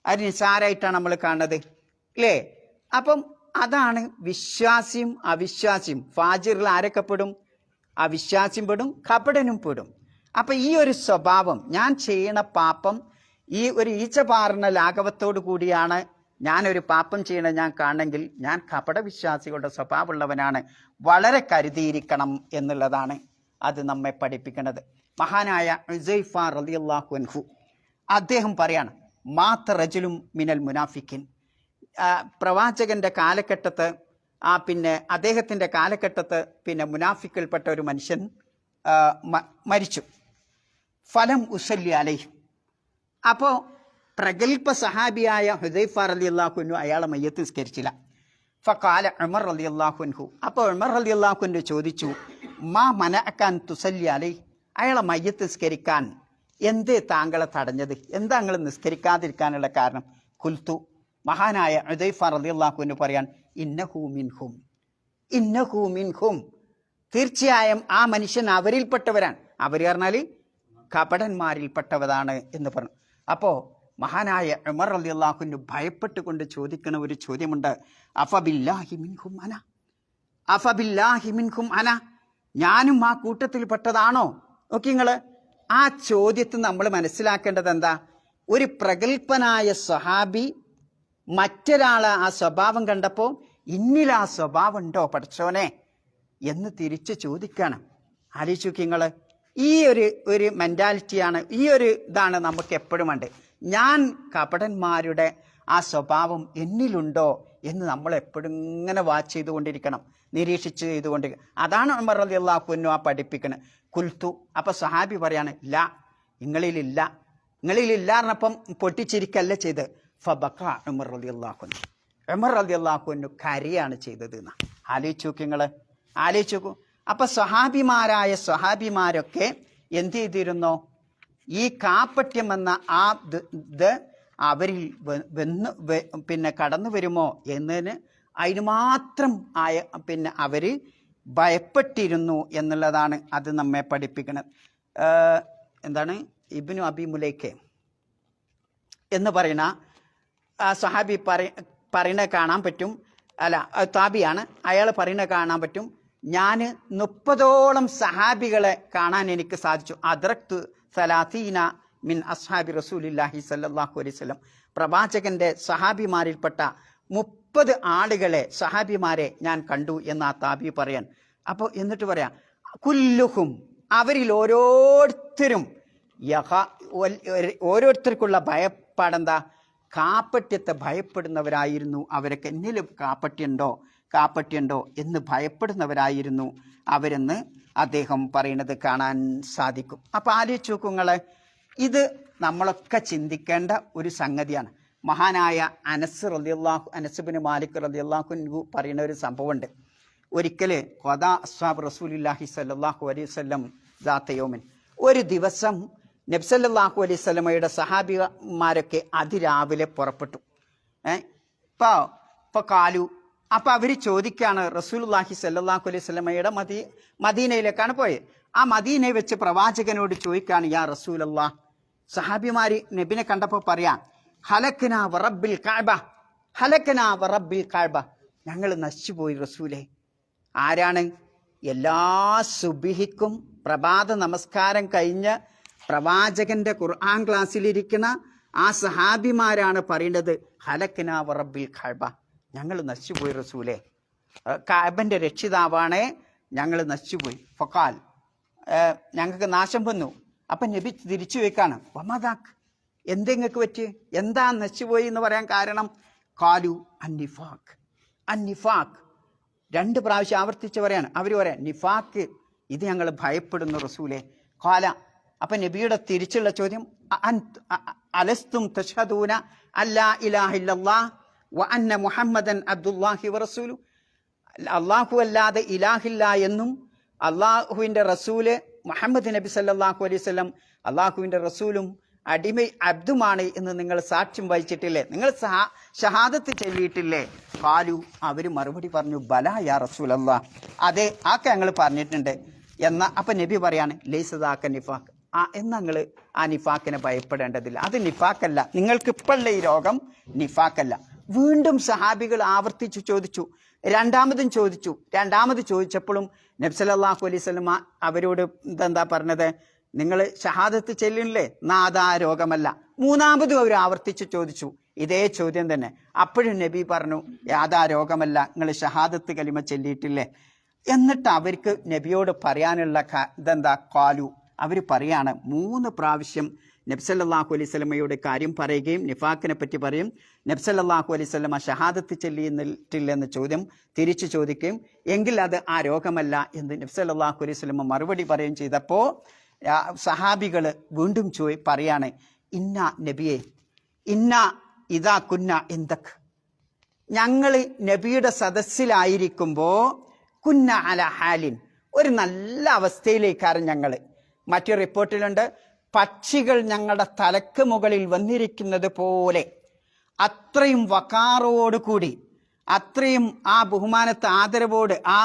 അത് നിസാരായിട്ടാണ് നമ്മൾ കാണുന്നത് അല്ലേ. അപ്പം അതാണ് വിശ്വാസിയും അവിശ്വാസിയും. ഫാജിറിൽ ആരൊക്കെ പെടും? അവിശ്വാസിയും പെടും, കപടനും പെടും. അപ്പം ഈ ഒരു സ്വഭാവം, ഞാൻ ചെയ്യണ പാപം ഈ ഒരു ഈച്ച പാറുന്ന ലാഘവത്തോടു കൂടിയാണ് ഞാനൊരു പാപം ചെയ്യണത് ഞാൻ കാണണമെങ്കിൽ ഞാൻ കപടവിശ്വാസികളുടെ സ്വഭാവമുള്ളവനാണ്, വളരെ കരുതിയിരിക്കണം എന്നുള്ളതാണ് അത് നമ്മെ പഠിപ്പിക്കുന്നത്. മഹാനായ ഹുസൈഫ റളിയല്ലാഹു അൻഹു അദ്ദേഹം പറയാണ്, മാത്ത റജുലും മിനൽ മുനാഫിക്കിൻ, പ്രവാചകന്റെ കാലഘട്ടത്ത് അദ്ദേഹത്തിൻ്റെ കാലഘട്ടത്ത് മുനാഫിക്കിൽപ്പെട്ട ഒരു മനുഷ്യൻ മരിച്ചു. ഫലം ഉസല്ലി അലൈഹി, അപ്പോൾ പ്രഗൽഭ സഹാബിയായ ഹുദൈഫ റളിയല്ലാഹു അൻഹു അയാളെ മയ്യത്ത് നിസ്കരിച്ചില്ല. ഫഖാല ഉമർ റളിയല്ലാഹു അൻഹു, അപ്പോൾ ഉമർ റളിയല്ലാഹു അൻഹു ചോദിച്ചു, മാ മനഅക്കാൻ തുസല്ലി അലൈഹി, അയാളെ മയ്യത്ത് നിസ്കരിക്കാൻ എന്തേ താങ്കളെ തടഞ്ഞത്, എന്താ നിങ്ങൾ നിസ്കരിക്കാതിരിക്കാനുള്ള കാരണം? ഖുൽതു, മഹാനായ ഹുദൈഫ റളിയല്ലാഹു അൻഹു പറയാൻ, ഇന്നഹു മിൻഹും, തീർച്ചയായും ആ മനുഷ്യൻ അവരിൽപ്പെട്ടവരാണ്. അവർ പറഞ്ഞാൽ കപടന്മാരിൽപ്പെട്ടവരാണ് എന്ന് പറഞ്ഞു. അപ്പോൾ മഹാനായ ഉമർ റളിയല്ലാഹു അൻഹു ഭയപ്പെട്ടുകൊണ്ട് ചോദിക്കുന്ന ഒരു ചോദ്യമുണ്ട്, അഫബില്ലാഹി മിൻഹും അന, ഞാനും ആ കൂട്ടത്തിൽപ്പെട്ടതാണോ? നോക്കി നിങ്ങൾ, ആ ചോദ്യത്തിൽ നമ്മൾ മനസ്സിലാക്കേണ്ടത് എന്താ? ഒരു പ്രഗൽഭനായ സ്വഹാബി മറ്റൊരാളെ ആ സ്വഭാവം കണ്ടപ്പോൾ ഇന്നിൽ ആ സ്വഭാവം ഉണ്ടോ പഠിച്ചോനെ എന്ന് തിരിച്ച് ചോദിക്കണം. ആലോചിച്ച് നോക്കി നിങ്ങൾ, ഈ ഒരു മെൻറ്റാലിറ്റിയാണ്, ഈ ഒരു ഇതാണ് നമുക്ക് എപ്പോഴും ഉണ്ട്. ഞാൻ കപടന്മാരുടെ ആ സ്വഭാവം എന്നിലുണ്ടോ എന്ന് നമ്മൾ എപ്പോഴും ഇങ്ങനെ വാച്ച് ചെയ്തുകൊണ്ടിരിക്കണം, നിരീക്ഷിച്ച് ചെയ്തുകൊണ്ടിരിക്കണം. അതാണ് ഉമർ റളിയല്ലാഹു അൻഹു ആ പഠിപ്പിക്കുന്നത്. കുൽത്തു, അപ്പോൾ സഹാബി പറയാണ്, ഇല്ല, നിങ്ങളിലില്ല പറഞ്ഞപ്പം പൊട്ടിച്ചിരിക്കല്ല ചെയ്ത്. ഫബക ഉമർ റളിയല്ലാഹു അൻഹു കരയാണ് ചെയ്തത് എന്ന്. ആലോചിച്ച് നോക്കി നിങ്ങൾ, ആലോചിച്ച് നോക്കൂ. അപ്പം സ്വഹാബിമാരൊക്കെ എന്ത് ചെയ്തിരുന്നോ, ഈ കാപ്പട്യം എന്ന ആ ഇത് അവരിൽ കടന്നു വരുമോ എന്നതിന് അതിന് മാത്രം അവർ ഭയപ്പെട്ടിരുന്നു എന്നുള്ളതാണ് അത് നമ്മെ പഠിപ്പിക്കുന്നത്. എന്താണ് ഇബ്നു അബി മുലൈക്ക എന്ന് പറയുന്ന സഹാബി പറയുന്നത് കാണാൻ പറ്റും, അല്ല താബിയാണ്, അയാൾ പറയുന്നത് കാണാൻ പറ്റും, ഞാൻ 30ഓളം സഹാബികളെ കാണാൻ എനിക്ക് സാധിച്ചു. അദ്റക്തു സലാസീന മിൻ അസ്ഹാബി റസൂലില്ലാഹി സല്ലല്ലാഹു അലൈഹി വസല്ലം, പ്രവാചകന്റെ സഹാബിമാരിൽപ്പെട്ട 30 ആളുകളെ, സഹാബിമാരെ ഞാൻ കണ്ടു എന്ന് ആ താബി പറയാൻ. അപ്പോൾ എന്നിട്ട് പറയാം, കുല്ലുഹും, അവരിൽ ഓരോരുത്തരും ഓരോരുത്തർക്കുള്ള ഭയപ്പാടെന്താ, കാപ്പട്യത്തെ ഭയപ്പെടുന്നവരായിരുന്നു അവരൊക്കെ. എന്നിലും കാപ്പട്യുണ്ടോ എന്ന് ഭയപ്പെടുന്നവരായിരുന്നു അവരെന്ന് അദ്ദേഹം പറയുന്നത് കാണാൻ സാധിക്കും. അപ്പോൾ ആലോചിച്ച് നോക്കുങ്ങളെ, ഇത് നമ്മളൊക്കെ ചിന്തിക്കേണ്ട ഒരു സംഗതിയാണ്. മഹാനായ അനസ് ബിൻ മാലിക് റളിയല്ലാഹു അൻഹു പറയുന്ന ഒരു സംഭവമുണ്ട്. ഒരിക്കൽ ഖദാ അസ്ഹാബ് റസൂലുള്ളാഹി സ്വല്ലല്ലാഹു അലൈഹി വസല്ലം ദാത്ത യൗമിൻ, ഒരു ദിവസം നബി സല്ലല്ലാഹു അലൈഹി വസല്ലമയുടെ സഹാബിമാരൊക്കെ അതിരാവിലെ പുറപ്പെട്ടു. ഇപ്പോൾ കാലു, അപ്പോൾ അവർ ചോദിക്കുകയാണ്, റസൂലുള്ളാഹി സ്വല്ലല്ലാഹു അലൈഹി വസല്ലമയുടെ മദീനയിലേക്കാണ് പോയത്. ആ മദീനയെ വെച്ച് പ്രവാചകനോട് ചോദിക്കുകയാണ്, യാ റസൂലല്ലാഹ്, സഹാബിമാർ നബിനെ കണ്ടപ്പോൾ പറയാം, ഹലക്കനാ വറബ്ബിൽ കഅബ, ഞങ്ങൾ നശിച്ചുപോയി റസൂലേ. ആരാണ്? എല്ലാ സുബ്ഹിക്കും പ്രഭാത നമസ്കാരം കഴിഞ്ഞ് പ്രവാചകന്റെ ഖുർആൻ ക്ലാസ്സിലിരിക്കുന്ന ആ സഹാബിമാരാണ് പറയുന്നത്, ഹലക്കനാ വറബ്ബിൽ കഅബ, ഞങ്ങൾ നശിച്ചുപോയി റസൂലേ, കഅബന്റെ രക്ഷിതാവാണേ, ഞങ്ങൾ നശിച്ചുപോയി. ഫഖാൽ, ഞങ്ങൾക്ക് നാശം വന്നു. അപ്പം നബി തിരിച്ചു വെക്കാണ്, വമദാക്ക്, എന്തെങ്ങൾക്ക് പറ്റി, എന്താ നശിച്ചുപോയി എന്ന് പറയാൻ കാരണം? കാലു അന്നിഫാഖ് 2 പ്രാവശ്യം ആവർത്തിച്ച് പറയാണ്. അവർ പറയാം, നിഫാക്ക്, ഇത് ഞങ്ങൾ ഭയപ്പെടുന്നു റസൂലെ. കാല, അപ്പം നബിയുടെ തിരിച്ചുള്ള ചോദ്യം, അലസ്തും തഷ്ഹദൂന അല്ലാ ഇലാഹ ഇല്ലല്ലാഹ് വ അന്ന മുഹമ്മദൻ അബ്ദുല്ലാഹി വറസൂലു, അള്ളാഹു അല്ലാതെ ഇലാഹില്ല എന്നും അള്ളാഹുവിൻ്റെ റസൂല് മുഹമ്മദ് നബി സല്ലല്ലാഹു അലൈഹി വസല്ലം അള്ളാഹുവിൻ്റെ റസൂലും അബ്ദുമാണ് എന്ന് നിങ്ങൾ സാക്ഷ്യം വഹിച്ചിട്ടില്ലേ, നിങ്ങൾ ഷഹാദത്ത് ചൊല്ലിയിട്ടില്ലേ? കാലു, അവർ മറുപടി പറഞ്ഞു, ബലാ യാ റസൂലല്ലാ, അതെ, ആക്കെ ഞങ്ങൾ പറഞ്ഞിട്ടുണ്ട്. അപ്പം നബി പറയാണ്, ലൈസദാക്ക നിഫാഖ്, എന്നാ നിങ്ങൾ ആ നിഫാക്കിനെ ഭയപ്പെടേണ്ടതില്ല, അത് നിഫാക്കല്ല, നിങ്ങൾക്ക് ഇപ്പോഴുള്ള ഈ രോഗം നിഫാക്കല്ല. വീണ്ടും സഹാബികൾ ആവർത്തിച്ചു ചോദിച്ചു, രണ്ടാമത് ചോദിച്ചപ്പോഴും നബി സല്ലല്ലാഹു അലൈഹി വസല്ലം അവരോട് എന്താ പറഞ്ഞത്, നിങ്ങൾ ഷഹാദത്ത് ചെല്ലില്ലേ, നാദാ രോഗമല്ല. മൂന്നാമതും അവർ ആവർത്തിച്ച് ചോദിച്ചു ഇതേ ചോദ്യം തന്നെ. അപ്പോഴും നബി പറഞ്ഞു, യാതാ രോഗമല്ല, നിങ്ങൾ ഷഹാദത്ത് കലിമ ചെല്ലിയിട്ടില്ലേ. എന്നിട്ട് അവർക്ക് നബിയോട് പറയാനുള്ള ഇതെന്താ, കാലു, അവർ പറയാണ്, 3 പ്രാവശ്യം നബി സല്ലല്ലാഹു അലൈഹി വസല്ലമയുടെ കാര്യം പറയുകയും നിഫാക്കിനെ പറ്റി പറയും. നബി സല്ലല്ലാഹു അലൈഹി വസല്ലമ ഷഹാദത്ത് ചെല്ലിയിട്ടില്ലെന്ന് തിരിച്ചു ചോദിക്കുകയും, എങ്കിൽ അത് ആ രോഗമല്ല എന്ന് നബി സല്ലല്ലാഹു അലൈഹി വസല്ലമ മറുപടി പറയുകയും ചെയ്തപ്പോൾ സഹാബികൾ വീണ്ടും പറയാണ്, ഇന്ന നബിയെ, ഇന്ന ഇതാ കുന്ന ഇന്ദക്, ഞങ്ങൾ നബിയുടെ സദസ്സിലായിരിക്കുമ്പോൾ കുന്ന അല ഹാലിൻ, ഒരു നല്ല അവസ്ഥയിലേക്കാണ് ഞങ്ങൾ. മറ്റു റിപ്പോർട്ടിലുണ്ട്, പക്ഷികൾ ഞങ്ങളുടെ തലക്ക് മുകളിൽ വന്നിരിക്കുന്നത് പോലെ, അത്രയും വക്കാറോടുകൂടി, അത്രയും ആ ബഹുമാനത്തെ ആദരവോട്, ആ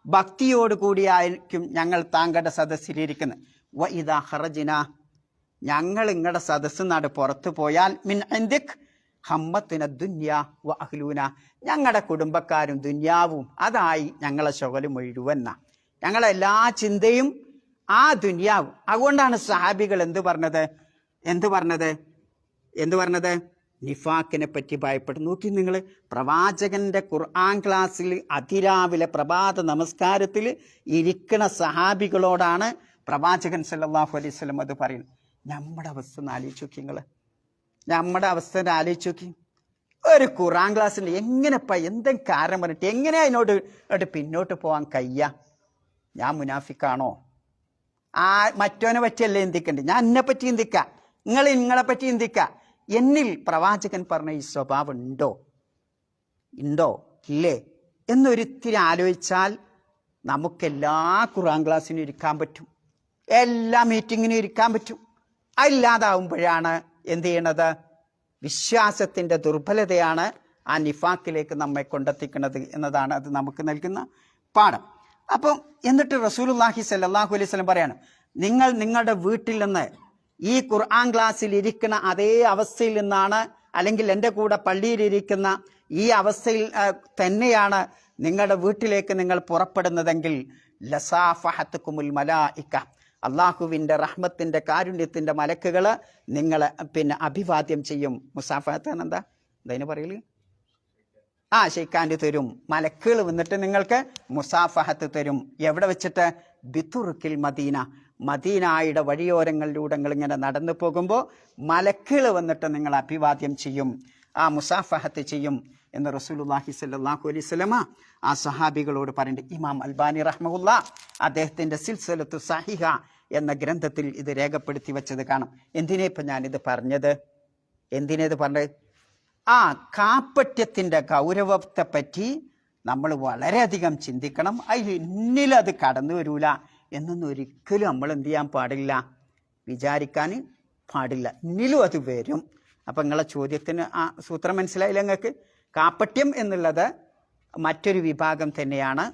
ഭക്തിയോട് കൂടിയായിരിക്കും ഞങ്ങൾ താങ്കളുടെ സദസ്സിലിരിക്കുന്നത്. വ ഇദാ ഖറജ്നാ, ഞങ്ങൾ നിങ്ങളുടെ സദസ്സ് നാട് പുറത്തു പോയാൽ, മിൻ ഇൻദിക് ഹമ്മത്തിന ദുന്യ വ അഹ്ലൂന, ഞങ്ങളുടെ കുടുംബക്കാരും ദുന്യാവും അതായി ഞങ്ങളെ ശുഗല് മുഴുവന്ന, ഞങ്ങളെ എല്ലാ ചിന്തയും ആ ദുന്യാവും. അതുകൊണ്ടാണ് സഹാബികൾ എന്ത് പറഞ്ഞത്, നിഫാക്കിനെ പറ്റി ഭയപ്പെട്ടു. നോക്കി നിങ്ങൾ, പ്രവാചകന്റെ ഖുർആൻ ക്ലാസ്സിൽ അതിരാവിലെ പ്രഭാത നമസ്കാരത്തിൽ ഇരിക്കുന്ന സഹാബികളോടാണ് പ്രവാചകൻ സല്ലല്ലാഹു അലൈഹി വസല്ലം അത് പറയുന്നത്. നമ്മുടെ അവസ്ഥ ഒന്ന് ആലോചിച്ച് നോക്കി, നമ്മുടെ അവസ്ഥ ആലോചിച്ച് നോക്കി. ഒരു ഖുർആൻ ക്ലാസ്സിൽ എങ്ങനെപ്പ എന്തെങ്കിലും കാരണം പറഞ്ഞിട്ട് എങ്ങനെ അതിനോട് പിന്നോട്ട് പോകാൻ കഴിയ? ഞാൻ മുനാഫിക്കാണോ? മറ്റോനെ പറ്റിയല്ലേ ചിന്തിക്കണ്ടേ? ഞാൻ എന്നെ പറ്റി ചിന്തിക്കാം, നിങ്ങളെ പറ്റി ചിന്തിക്കാം. എന്നിൽ പ്രവാചകൻ പറഞ്ഞ ഈ സ്വഭാവം ഉണ്ടോ ഇല്ലേ എന്നൊരിത്തിരി ആലോചിച്ചാൽ നമുക്കെല്ലാ ഖുർആൻ ക്ലാസ്സിനും ഇരിക്കാൻ പറ്റും, എല്ലാ മീറ്റിങ്ങിനും ഇരിക്കാൻ പറ്റും. അതില്ലാതാവുമ്പോഴാണ് എന്ത് ചെയ്യണത്? വിശ്വാസത്തിൻ്റെ ദുർബലതയാണ് ആ നിഫാക്കിലേക്ക് നമ്മെ കൊണ്ടെത്തിക്കുന്നത് എന്നതാണ് അത് നമുക്ക് നൽകുന്ന പാഠം. അപ്പം എന്നിട്ട് റസൂലുള്ളാഹി സ്വല്ലല്ലാഹു അലൈഹി വസല്ലം പറയാണ്, നിങ്ങൾ നിങ്ങളുടെ വീട്ടിൽ നിന്ന് ഈ ഖുർആൻ ക്ലാസ്സിൽ ഇരിക്കുന്ന അതേ അവസ്ഥയിൽ നിന്നാണ് അല്ലെങ്കിൽ എൻ്റെ കൂടെ പള്ളിയിലിരിക്കുന്ന ഈ അവസ്ഥയിൽ തന്നെയാണ് നിങ്ങളുടെ വീട്ടിലേക്ക് നിങ്ങൾ പുറപ്പെടുന്നതെങ്കിൽ ലസാഫഹത്തുക്കുമുൽ മലായിക, അള്ളാഹുവിൻ്റെ റഹ്മത്തിൻ്റെ കാരുണ്യത്തിൻ്റെ മലക്കുകൾ നിങ്ങളെ അഭിവാദ്യം ചെയ്യും. മുസാഫഹത്ത് എന്താ അതിന് പറയല്? ഷെയ്ക്കാൻഡ് തരും. മലക്കുകൾ വന്നിട്ട് നിങ്ങൾക്ക് മുസാഫഹത്ത് തരും. എവിടെ വെച്ചിട്ട്? ബിതുറുക്കിൽ മദീന, മദീനായുടെ വഴിയോരങ്ങളിലൂടെ ഇങ്ങനെ നടന്നു പോകുമ്പോൾ മലക്കുകൾ വന്നിട്ട് നിങ്ങൾ അഭിവാദ്യം ചെയ്യും, മുസാഫഹത്ത് ചെയ്യും എന്ന് റസൂലുള്ളാഹി സ്വല്ലല്ലാഹു അലൈഹി വസല്ലമ ആ സഹാബികളോട് പറയുന്നുണ്ട്. ഇമാം അൽബാനി റഹ്മഹുല്ലാ അദ്ദേഹത്തിൻ്റെ സിൽസിലത്തു സഹിഹ എന്ന ഗ്രന്ഥത്തിൽ ഇത് രേഖപ്പെടുത്തി വെച്ചത് കാണാം. എന്തിനാ ഇപ്പം ഞാനിത് പറഞ്ഞത്? എന്തിനേത് പറഞ്ഞത്? കാപ്പട്യത്തിൻ്റെ ഗൗരവത്തെ പറ്റി നമ്മൾ വളരെയധികം ചിന്തിക്കണം. അതിൽ ഇന്നിലത് കടന്നു വരൂല എന്നൊന്നും ഒരിക്കലും നമ്മൾ എന്ത് ചെയ്യാൻ പാടില്ല, വിചാരിക്കാൻ പാടില്ല. ഇന്നിലും അത് വരും. അപ്പം നിങ്ങളെ ചോദ്യത്തിന് ആ സൂത്രം മനസ്സിലായില്ല നിങ്ങൾക്ക്? കാപ്പട്യം എന്നുള്ളത് മറ്റൊരു വിഭാഗം തന്നെയാണ്.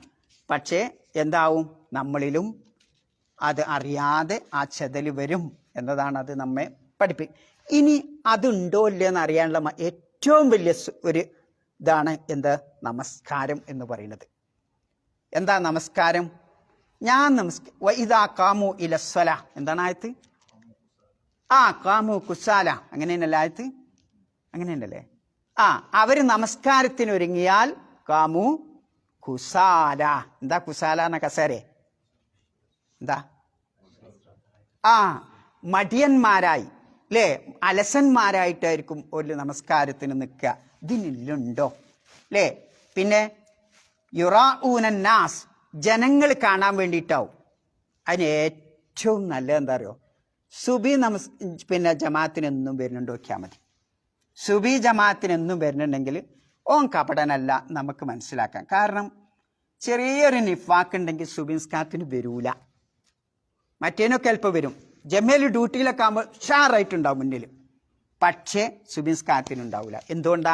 പക്ഷേ എന്താവും, നമ്മളിലും അത് അറിയാതെ ആ ചെതൽ വരും എന്നതാണ് അത് നമ്മെ പഠിപ്പിക്കും. ഇനി അതുണ്ടോ ഇല്ലയെന്ന് അറിയാനുള്ള ഏറ്റവും വലിയ ഒരു ഇതാണ് എന്ത്? നമസ്കാരം എന്ന് പറയുന്നത്. എന്താ നമസ്കാരം? ഞാൻ ഇദാ കാമു ഇലസ്വല, എന്താണ് ആയത്ത്? കാമു കുസാല, അങ്ങനെയല്ലേ ആയത്ത്? അങ്ങനെയല്ലേ? അവർ നമസ്കാരത്തിന് ഒരുങ്ങിയാൽ കാമു കുസാല. എന്താ കുസാല എന്ന കസേരെ? എന്താ? മടിയന്മാരായി അല്ലേ, അലസന്മാരായിട്ടായിരിക്കും ഒരു നമസ്കാരത്തിന് നിൽക്കുക. ഇതിനുണ്ടോ അല്ലേ? പിന്നെ യുറാഊനന്നാസ്, ജനങ്ങൾ കാണാൻ വേണ്ടിയിട്ടാവും. അതിന് ഏറ്റവും നല്ലത് എന്താ അറിയോ? സുബി ജമാഅത്തിനെന്നും വരുന്നുണ്ട് നോക്കിയാൽ മതി. സുബി ജമാഅത്തിനെന്നും വരുന്നുണ്ടെങ്കിൽ ഓൻ കപടനല്ല നമുക്ക് മനസ്സിലാക്കാം. കാരണം ചെറിയൊരു നിഫാക്കുണ്ടെങ്കിൽ സുബിൻസ്കാത്തിന് വരൂല. മറ്റേനൊക്കെ അല്പം വരും. ജമേൽ ഡ്യൂട്ടിയിലൊക്കെ ആകുമ്പോൾ ഷാറായിട്ടുണ്ടാവും മുന്നിൽ, പക്ഷേ സുബിൻസ്കാത്തിനുണ്ടാവില്ല. എന്തുകൊണ്ടാ?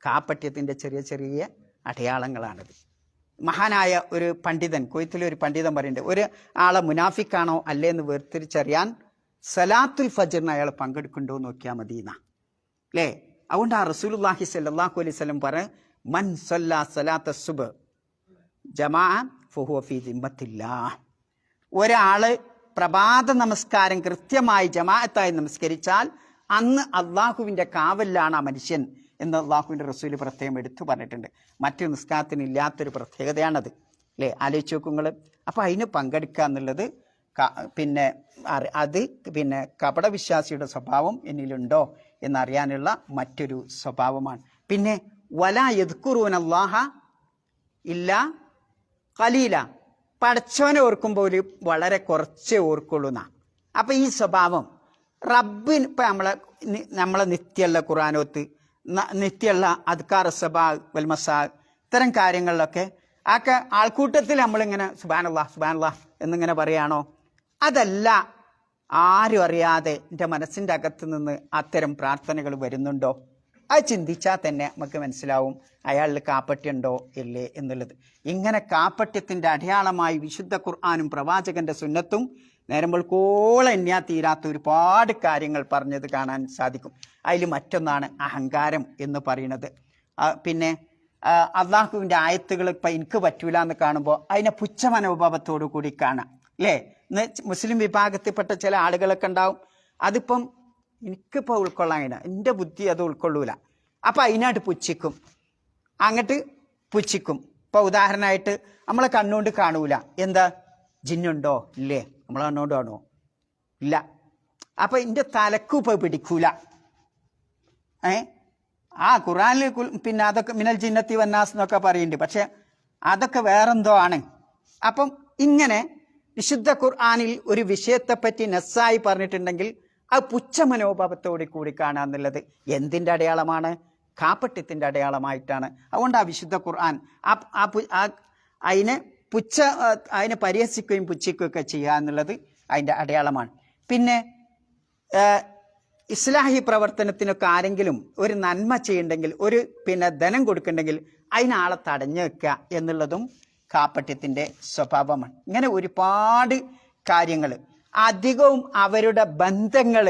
കാപ്പട്യത്തിൻ്റെ ചെറിയ ചെറിയ അടയാളങ്ങളാണത്. മഹാനായ ഒരു പണ്ഡിതൻ, കൊയ്ത്തിലൊരു പണ്ഡിതൻ പറയുന്നുണ്ട്, ഒരു ആളെ മുനാഫിക്കാണോ അല്ലേ എന്ന് വേർതിരിച്ചറിയാൻ സലാത്തുൽ ഫജ്റിന് അയാൾ പങ്കെടുക്കുന്നുണ്ടോ എന്ന് നോക്കിയാൽ മതി എന്നാ അല്ലേ. അതുകൊണ്ട് റസൂലുള്ളാഹി സ്വല്ലല്ലാഹു അലൈഹി വസല്ലം പറ മൻ സല്ലാ സലാത്ത സുബ്ഹ് ജമാഅ ഫഹുവ ഫീ ദിമ്മത്തില്ലാഹ്. ഒരാള് പ്രഭാത നമസ്കാരം കൃത്യമായി ജമാഅത്തായി നമസ്കരിച്ചാൽ അന്ന് അള്ളാഹുവിൻ്റെ കാവലിലാണ് ആ മനുഷ്യൻ എന്ന് അള്ളാഹുവിൻ്റെ റസൂല് പ്രത്യേകം എടുത്തു പറഞ്ഞിട്ടുണ്ട്. മറ്റു നിസ്കാരത്തിന് ഇല്ലാത്തൊരു പ്രത്യേകതയാണത് അല്ലേ. ആലോചിച്ച് നോക്കുങ്ങൾ. അപ്പോൾ അതിന് പങ്കെടുക്കുക എന്നുള്ളത് അത് കപടവിശ്വാസിയുടെ സ്വഭാവം എന്നിലുണ്ടോ എന്നറിയാനുള്ള മറ്റൊരു സ്വഭാവമാണ്. പിന്നെ വലാ യദ്കുറൂനല്ലാഹ ഇല്ലാ ഖലീല, പടച്ചവനെ ഓർക്കുമ്പോൾ വളരെ കുറച്ചേ ഓർക്കുള്ളൂന്ന. അപ്പം ഈ സ്വഭാവം റബ്ബിന് ഇപ്പം നമ്മളെ നിത്യമുള്ള ഖുർആനോത്ത്, നിത്യമുള്ള അദ്കാർ സബാ വൽമസാ, ഇത്തരം കാര്യങ്ങളിലൊക്കെ ആൾക്കൂട്ടത്തിൽ നമ്മളിങ്ങനെ സുബ്ഹാനല്ലാഹ് സുബ്ഹാനല്ലാഹ് എന്നിങ്ങനെ പറയാണോ? അതല്ല. ആരും അറിയാതെ എൻ്റെ മനസ്സിൻ്റെ അകത്ത് നിന്ന് അത്തരം പ്രാർത്ഥനകൾ വരുന്നുണ്ടോ? അത് ചിന്തിച്ചാൽ തന്നെ നമുക്ക് മനസ്സിലാവും അയാളിൽ കാപ്പട്യമുണ്ടോ ഇല്ലേ എന്നുള്ളത്. ഇങ്ങനെ കാപ്പട്യത്തിൻ്റെ അടയാളമായി വിശുദ്ധ ഖുർആനും പ്രവാചകന്റെ സുന്നത്തും നേരമ്പോൾക്കോളം എണ്ണിയാ തീരാത്ത ഒരുപാട് കാര്യങ്ങൾ പറഞ്ഞത് കാണാൻ സാധിക്കും. അതിൽ മറ്റൊന്നാണ് അഹങ്കാരം എന്ന് പറയുന്നത്. പിന്നെ അള്ളാഹുവിൻ്റെ ആയത്തുകൾ ഇപ്പം എനിക്ക് പറ്റൂല എന്ന് കാണുമ്പോൾ അതിനെ പുച്ഛമനോഭാവത്തോടു കൂടി കാണാം അല്ലേ. മുസ്ലിം വിഭാഗത്തിൽപ്പെട്ട ചില ആളുകളൊക്കെ ഉണ്ടാവും, അതിപ്പം എനിക്കിപ്പോൾ ഉൾക്കൊള്ളാൻ എൻ്റെ ബുദ്ധി അത് ഉൾക്കൊള്ളൂല, അപ്പം അതിനായിട്ട് പുച്ഛിക്കും, അങ്ങോട്ട് പുച്ഛിക്കും. ഇപ്പോൾ ഉദാഹരണമായിട്ട് നമ്മളെ കണ്ണുകൊണ്ട് കാണൂല, എന്താ ജിന്നുണ്ടോ ഇല്ലേ, നമ്മളെ കണ്ണുകൊണ്ട് കാണുമോ ഇല്ല, അപ്പം എൻ്റെ തലക്കും ഇപ്പോൾ പിടിക്കൂല. ഖുറാനിൽ പിന്നെ അതൊക്കെ മിനൽ ജിന്നത്തി വന്നാസ് എന്നൊക്കെ പറയുന്നുണ്ട്, പക്ഷെ അതൊക്കെ വേറെന്തോ ആണ്. അപ്പം ഇങ്ങനെ വിശുദ്ധ ഖുർആനിൽ ഒരു വിഷയത്തെപ്പറ്റി നസ്സായി പറഞ്ഞിട്ടുണ്ടെങ്കിൽ അത് പുച്ഛമനോഭാവത്തോടെ കൂടി കാണാന്നുള്ളത് എന്തിൻ്റെ അടയാളമാണ്? കാപ്പട്യത്തിൻ്റെ അടയാളമായിട്ടാണ്. അതുകൊണ്ട് ആ വിശുദ്ധ ഖുർആൻ അതിനെ പരിഹസിക്കുകയും പുച്ഛിക്കുകയൊക്കെ ചെയ്യുക എന്നുള്ളത് അതിൻ്റെ അടയാളമാണ്. പിന്നെ ഇസ്ലാഹി പ്രവർത്തനത്തിനൊക്കെ ആരെങ്കിലും ഒരു നന്മ ചെയ്യുന്നുണ്ടെങ്കിൽ, ഒരു ധനം കൊടുക്കുന്നുണ്ടെങ്കിൽ അതിനാളെ തടഞ്ഞു വെക്കുക എന്നുള്ളതും കാപ്പട്യത്തിൻ്റെ സ്വഭാവമാണ്. ഇങ്ങനെ ഒരുപാട് കാര്യങ്ങൾ. അധികവും അവരുടെ ബന്ധങ്ങൾ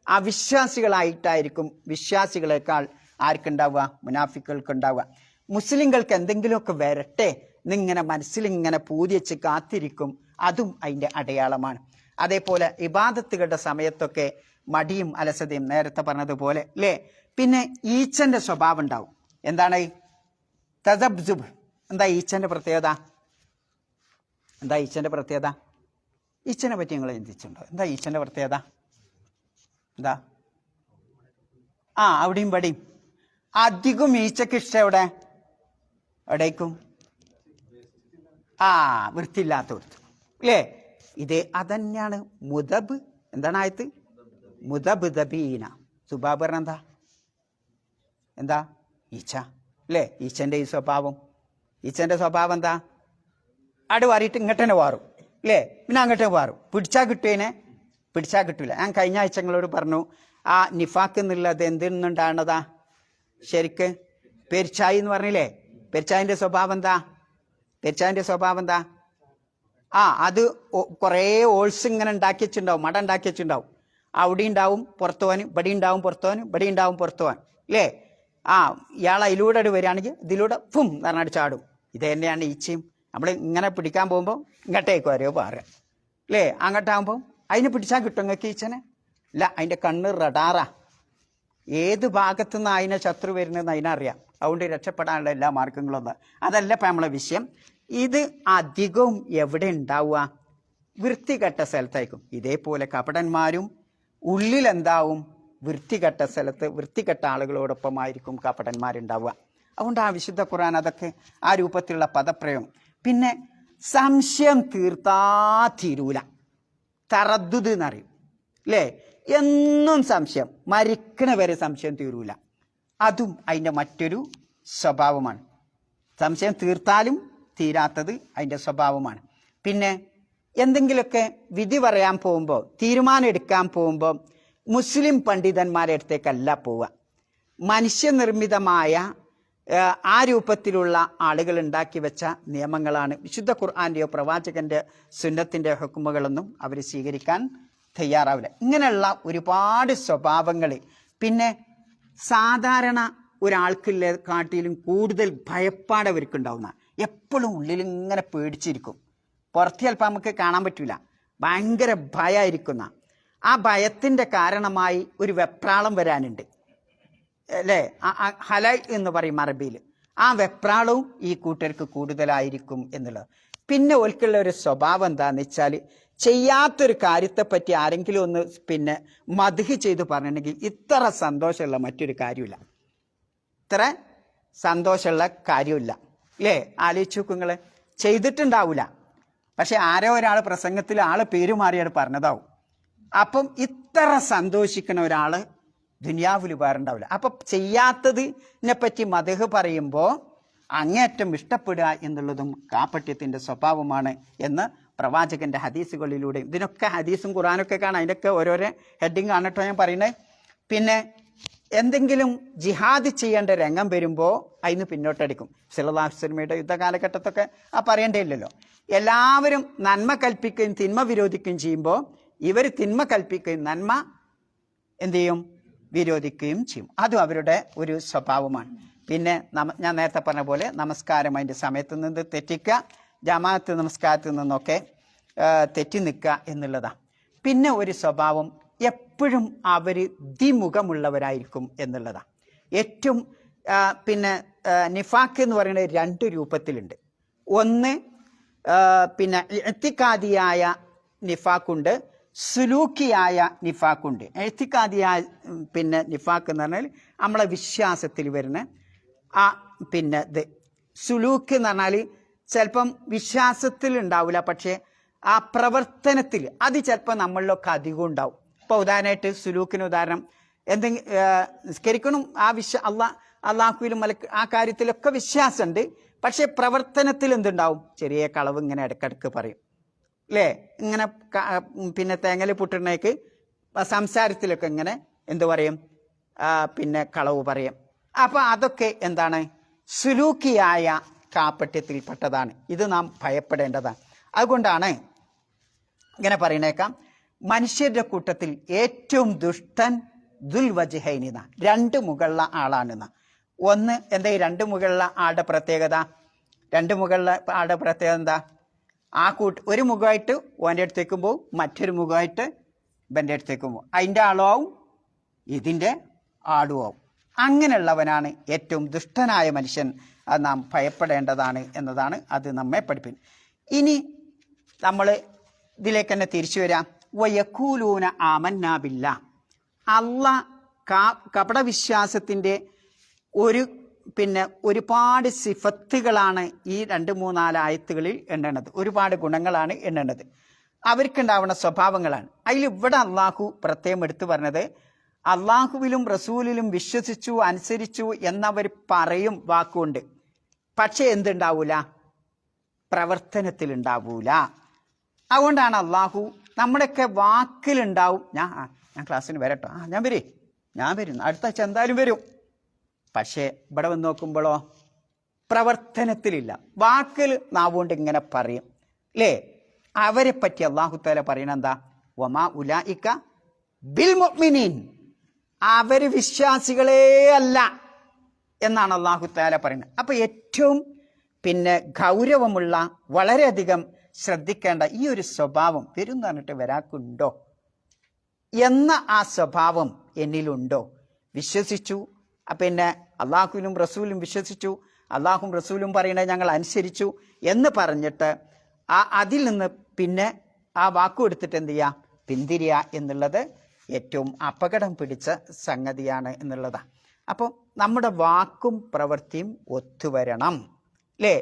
അവിശ്വാസികളായിട്ടായിരിക്കും വിശ്വാസികളെക്കാൾ ആർക്കുണ്ടാവുക? മുനാഫിക്കുകൾക്ക് ഉണ്ടാവുക. മുസ്ലിങ്ങൾക്ക് എന്തെങ്കിലുമൊക്കെ വരട്ടെ എന്നിങ്ങനെ മനസ്സിലിങ്ങനെ പൂതി വെച്ച് കാത്തിരിക്കും. അതും അതിൻ്റെ അടയാളമാണ്. അതേപോലെ ഇബാദത്തുകളുടെ സമയത്തൊക്കെ മടിയും അലസതയും നേരത്തെ പറഞ്ഞതുപോലെ അല്ലേ. പിന്നെ ഈച്ചന്റെ സ്വഭാവം ഉണ്ടാവും. എന്താണ്? തസബ്സുബ്. എന്താ ഈച്ചന്റെ പ്രത്യേകത? എന്താ ഈച്ചന്റെ പ്രത്യേകത? ഈച്ചനെ പറ്റി നിങ്ങൾ ചിന്തിച്ചിട്ടുണ്ടോ? എന്താ ഈച്ചന്റെ പ്രത്യേകത? എന്താ? അവിടെയും ഇവിടെയും അധികം ഈച്ചക്ക് ഇഷ്ടം എവിടേക്കും വൃത്തിയില്ലാത്തവർക്ക് അല്ലേ. അതന്നെയാണ് മുദബ്. എന്താണ് ആയത്ത്? മുദബ് ദബീന. സുബാബ് പറഞ്ഞ എന്താ? ഈച്ച അല്ലേ. ഈച്ചന്റെ ഈ സ്വഭാവം, ഈച്ചന്റെ സ്വഭാവം എന്താ? അട് വാറിയിട്ട് ഇങ്ങോട്ടന്നെ വാറും അല്ലേ. പിന്നെ അങ്ങോട്ടേ വാറും. പിടിച്ചാൽ കിട്ടൂല. ഞാൻ കഴിഞ്ഞ ആഴ്ച നിങ്ങളോട് പറഞ്ഞു, ആ നിഫാക്ക് എന്നുള്ളത് എന്തിൽ നിന്നുണ്ടാണതാ? ശരിക്ക് പെരിച്ചായി എന്ന് പറഞ്ഞില്ലേ. പെരിച്ചായിന്റെ സ്വഭാവം എന്താ? അത് കുറേ ഓൾസ് ഇങ്ങനെ ഉണ്ടാക്കി വെച്ചിട്ടുണ്ടാവും, മട ഉണ്ടാക്കി വെച്ചിട്ടുണ്ടാവും. അവിടെ ഉണ്ടാവും പുറത്തു പോകാൻ, ഇവിടെ ഉണ്ടാവും പുറത്തു പോകാൻ, ഇവിടെ ഉണ്ടാവും പുറത്തു പോകാൻ അല്ലേ. ഇയാൾ അതിലൂടെ വരികയാണെങ്കിൽ ഇതിലൂടെ ഫും പറഞ്ഞാൽ ചാടും. ഇത് തന്നെയാണ് ഈച്ചയും. നമ്മൾ ഇങ്ങനെ പിടിക്കാൻ പോകുമ്പോൾ ഇങ്ങോട്ടേക്ക് വരെയോ പാറുക അല്ലേ. അങ്ങോട്ടാകുമ്പോൾ അതിനെ പിടിച്ചാൽ കിട്ടും നിങ്ങൾക്ക് ഈച്ചനെ? ഇല്ല, അതിൻ്റെ കണ്ണ് റഡാറാ. ഏത് ഭാഗത്തു നിന്ന് അതിനെ ശത്രു വരുന്നതെന്ന് അതിനറിയാം. അതുകൊണ്ട് രക്ഷപ്പെടാനുള്ള എല്ലാ മാർഗങ്ങളൊന്നും. അതല്ല ഇപ്പം നമ്മളെ വിഷയം. ഇത് അധികവും എവിടെ ഉണ്ടാവുക? വൃത്തികെട്ട സ്ഥലത്തായിരിക്കും. ഇതേപോലെ കപടന്മാരും ഉള്ളിലെന്താവും? വൃത്തികെട്ട സ്ഥലത്ത് വൃത്തികെട്ട ആളുകളോടൊപ്പമായിരിക്കും കപടന്മാരുണ്ടാവുക. അതുകൊണ്ട് ആ വിശുദ്ധ ഖുർആൻ അതൊക്കെ ആ രൂപത്തിലുള്ള പദപ്രയോഗം. പിന്നെ സംശയം തീർത്താ തറദ്ദുദ് എന്നറിയും അല്ലേ. എന്നും സംശയം, മരിക്കണ വരെ സംശയം തീരൂല. അതും അതിൻ്റെ മറ്റൊരു സ്വഭാവമാണ്. സംശയം തീർത്താലും തീരാത്തത് അതിൻ്റെ സ്വഭാവമാണ്. പിന്നെ എന്തെങ്കിലുമൊക്കെ വിധി പറയാൻ പോകുമ്പോൾ, തീരുമാനം എടുക്കാൻ പോകുമ്പോൾ മുസ്ലിം പണ്ഡിതന്മാരുടെ അടുത്തേക്കല്ല പോവുക. മനുഷ്യനിർമ്മിതമായ ആ രൂപത്തിലുള്ള ആളുകൾ ഉണ്ടാക്കി വെച്ച നിയമങ്ങളാണ്. വിശുദ്ധ ഖുർആന്റെയോ പ്രവാചകന്റെ സുന്നത്തിന്റെ ഹുക്കുമുകളൊന്നും അവർ സ്വീകരിക്കാൻ തയ്യാറാവില്ല. ഇങ്ങനെയുള്ള ഒരുപാട് സ്വഭാവങ്ങൾ. പിന്നെ സാധാരണ ഒരാൾക്കുള്ള കാട്ടിലും കൂടുതൽ ഭയപ്പാട് അവർക്കുണ്ടാവുന്ന, എപ്പോഴും ഉള്ളിൽ ഇങ്ങനെ പേടിച്ചിരിക്കും. പുറത്ത് ചിലപ്പോൾ നമുക്ക് കാണാൻ പറ്റില്ല. ഭയങ്കര ഭയമായിരിക്കുന്ന ആ ഭയത്തിൻ്റെ കാരണമായി ഒരു വെപ്രാളം വരാനുണ്ട് അല്ലേ. ഹല എന്ന് പറയും അറബിയിൽ. ആ വെപ്രാളവും ഈ കൂട്ടർക്ക് കൂടുതലായിരിക്കും എന്നുള്ളത്. പിന്നെ ഓൽക്കുള്ള ഒരു സ്വഭാവം എന്താണെന്ന് വെച്ചാൽ, ചെയ്യാത്തൊരു കാര്യത്തെപ്പറ്റി ആരെങ്കിലും ഒന്ന് മദ്ഹ് ചെയ്ത് പറഞ്ഞിട്ടുണ്ടെങ്കിൽ ഇത്ര സന്തോഷമുള്ള മറ്റൊരു കാര്യമില്ല. അല്ലേ. ആലോചിച്ച് നോക്കും നിങ്ങൾ. ചെയ്തിട്ടുണ്ടാവില്ല, പക്ഷെ ആരോ ഒരാൾ പ്രസംഗത്തിൽ പേര് മാറിയാണ് പറഞ്ഞതാവും. അപ്പം ഇത്ര സന്തോഷിക്കുന്ന ഒരാൾ ദുനിയാവിൽ വേറുണ്ടാവില്ല. അപ്പം ചെയ്യാത്തതിനെ പറ്റി മദ്ഹ് പറയുമ്പോൾ അങ്ങേയറ്റം ഇഷ്ടപ്പെടുക എന്നുള്ളതും കാപട്യത്തിൻ്റെ സ്വഭാവമാണ് എന്ന് പ്രവാചകന്റെ ഹദീസുകളിലൂടെ. ഇതിനൊക്കെ ഹദീസും ഖുറാനൊക്കെ കാണാം. അതിൻ്റെയൊക്കെ ഓരോരോ ഹെഡിങ് ആണ് കേട്ടോ ഞാൻ പറയുന്നത്. പിന്നെ എന്തെങ്കിലും ജിഹാദ് ചെയ്യേണ്ട രംഗം വരുമ്പോൾ അതിന് പിന്നോട്ടടിക്കും. സല്ലല്ലാഹു അലൈഹി വസല്ലമയുടെ യുദ്ധകാലഘട്ടത്തൊക്കെ പറയേണ്ടതില്ലല്ലോ. എല്ലാവരും നന്മ കൽപ്പിക്കുകയും തിന്മ വിരോധിക്കുകയും ചെയ്യുമ്പോൾ ഇവർ തിന്മ കൽപ്പിക്കുകയും നന്മ എന്തു ചെയ്യും? വിരോധിക്കുകയും ചെയ്യും. അതും അവരുടെ ഒരു സ്വഭാവമാണ്. പിന്നെ ഞാൻ നേരത്തെ പറഞ്ഞ പോലെ നമസ്കാരം അതിൻ്റെ സമയത്ത് നിന്ന് തെറ്റിക്കുക, ജമാഅത്ത് നമസ്കാരത്തിൽ നിന്നൊക്കെ തെറ്റി നിൽക്കുക എന്നുള്ളതാണ്. പിന്നെ ഒരു സ്വഭാവം, എപ്പോഴും അവർ ദ്വിമുഖമുള്ളവരായിരിക്കും എന്നുള്ളതാണ്. ഏറ്റവും നിഫാഖ് എന്ന് പറയുന്നത് 2 രൂപത്തിലുണ്ട്. ഒന്ന് ഇഅ്തിഖാദിയായ നിഫാഖുണ്ട്, സുലൂക്കിയായ നിഫാഖുണ്ട്. ഇഅ്തിഖാദിയായ നിഫാഖ് എന്ന് പറഞ്ഞാൽ നമ്മളെ വിശ്വാസത്തിൽ വരുന്ന സുലൂക്ക് എന്ന് പറഞ്ഞാൽ ചിലപ്പം വിശ്വാസത്തിൽ ഉണ്ടാവില്ല, പക്ഷേ ആ പ്രവർത്തനത്തിൽ അത് ചിലപ്പോൾ നമ്മളിലൊക്കെ അധികം ഉണ്ടാവും. ഇപ്പോൾ ഉദാഹരണമായിട്ട് സുലൂക്കിന് ഉദാഹരണം നിസ്കരിക്കണം, അള്ളാഹുവിലും ആ കാര്യത്തിലൊക്കെ വിശ്വാസമുണ്ട്, പക്ഷേ പ്രവർത്തനത്തിൽ എന്തുണ്ടാവും? ചെറിയ കളവ് ഇങ്ങനെ ഇടയ്ക്കിടയ്ക്ക് പറയും അല്ലേ. ഇങ്ങനെ തേങ്ങൽ പുട്ടിടണേക്ക് സംസാരത്തിലൊക്കെ ഇങ്ങനെ എന്തു പറയും? കളവ് പറയും. അപ്പം അതൊക്കെ എന്താണ്? സുലൂക്കിയായ കാപട്യത്തിൽപ്പെട്ടതാണ്. ഇത് നാം ഭയപ്പെടേണ്ടതാണ്. അതുകൊണ്ടാണ് ഇങ്ങനെ പറയണേക്കാം, മനുഷ്യരുടെ കൂട്ടത്തിൽ ഏറ്റവും ദുഷ്ടൻ ദുൽവജഹൈനിന്ന, രണ്ട് മുകളുള്ള ആളാണെന്ന. ഒന്ന് എന്താ ഈ രണ്ട് മുകളുള്ള ആളുടെ പ്രത്യേകത? രണ്ട് മുകളുള്ള ആളുടെ പ്രത്യേകത എന്താ? ആ ഒരു മുഖമായിട്ട് ഓൻ്റെ അടുത്തേക്കും പോവും, മറ്റൊരു മുഖമായിട്ട് ഇവൻ്റെ അടുത്തേക്കും പോവും. അതിൻ്റെ ആളുമാവും ഇതിൻ്റെ ആളുമാവും. അങ്ങനെയുള്ളവനാണ് ഏറ്റവും ദുഷ്ടനായ മനുഷ്യൻ. അത് നാം ഭയപ്പെടേണ്ടതാണ് എന്നതാണ് അത് നമ്മെ പഠിപ്പിക്കുന്നത്. ഇനി നമ്മൾ ഇതിലേക്ക് തന്നെ തിരിച്ചു വരാം. വയക്കൂലൂന ആമന്നാബില്ല, കപടവിശ്വാസത്തിൻ്റെ ഒരുപാട് സിഫത്തുകളാണ് ഈ 2-3-4 ആയത്തുകളിൽ എണ്ണുന്നത്. ഒരുപാട് ഗുണങ്ങളാണ് എണ്ണുന്നത്, അവർക്കുണ്ടാവുന്ന സ്വഭാവങ്ങളാണ്. അതിൽ ഇവിടെ അള്ളാഹു പ്രത്യേകം എടുത്തു പറഞ്ഞത്, അള്ളാഹുവിലും റസൂലിലും വിശ്വസിച്ചു അനുസരിച്ചു എന്നവർ പറയും വാക്കുകൊണ്ട്, പക്ഷെ എന്തുണ്ടാവൂല? പ്രവർത്തനത്തിലുണ്ടാവൂല. അതുകൊണ്ടാണ് അള്ളാഹു നമ്മുടെയൊക്കെ വാക്കിലുണ്ടാവും. ഞാൻ ക്ലാസ്സിന് വരട്ടോ, ഞാൻ വരും അടുത്ത ആഴ്ച എന്തായാലും വരും. പക്ഷേ ഇവിടെ വന്ന് നോക്കുമ്പോഴോ പ്രവർത്തനത്തിലില്ല. വാക്കിൽ നാവുകൊണ്ട് ഇങ്ങനെ പറയും അല്ലേ? അവരെ പറ്റി അള്ളാഹു തആല പറയണ എന്താ? വമാ ഉലൈക ബിൽ മുഅ്മിനീൻ, അവർ വിശ്വാസികളേ അല്ല എന്നാണ് അള്ളാഹു തആല പറയുന്നത്. അപ്പം ഏറ്റവും ഗൗരവമുള്ള, വളരെയധികം ശ്രദ്ധിക്കേണ്ട ഈ ഒരു സ്വഭാവം വരും എന്ന് പറഞ്ഞിട്ട് വരാക്കുണ്ടോ എന്ന ആ സ്വഭാവം എന്നിലുണ്ടോ? വിശ്വസിച്ചു, അള്ളാഹുവിനും റസൂലും വിശ്വസിച്ചു, അള്ളാഹും റസൂലും പറയണത് ഞങ്ങൾ അനുസരിച്ചു എന്ന് പറഞ്ഞിട്ട് അതിൽ നിന്ന് ആ വാക്കു എടുത്തിട്ട് എന്ത് ചെയ്യുക? പിന്തിരിയുക എന്നുള്ളത് ഏറ്റവും അപകടം പിടിച്ച സംഗതിയാണ് എന്നുള്ളതാണ്. അപ്പോൾ നമ്മുടെ വാക്കും പ്രവൃത്തിയും ഒത്തുവരണം അല്ലേ?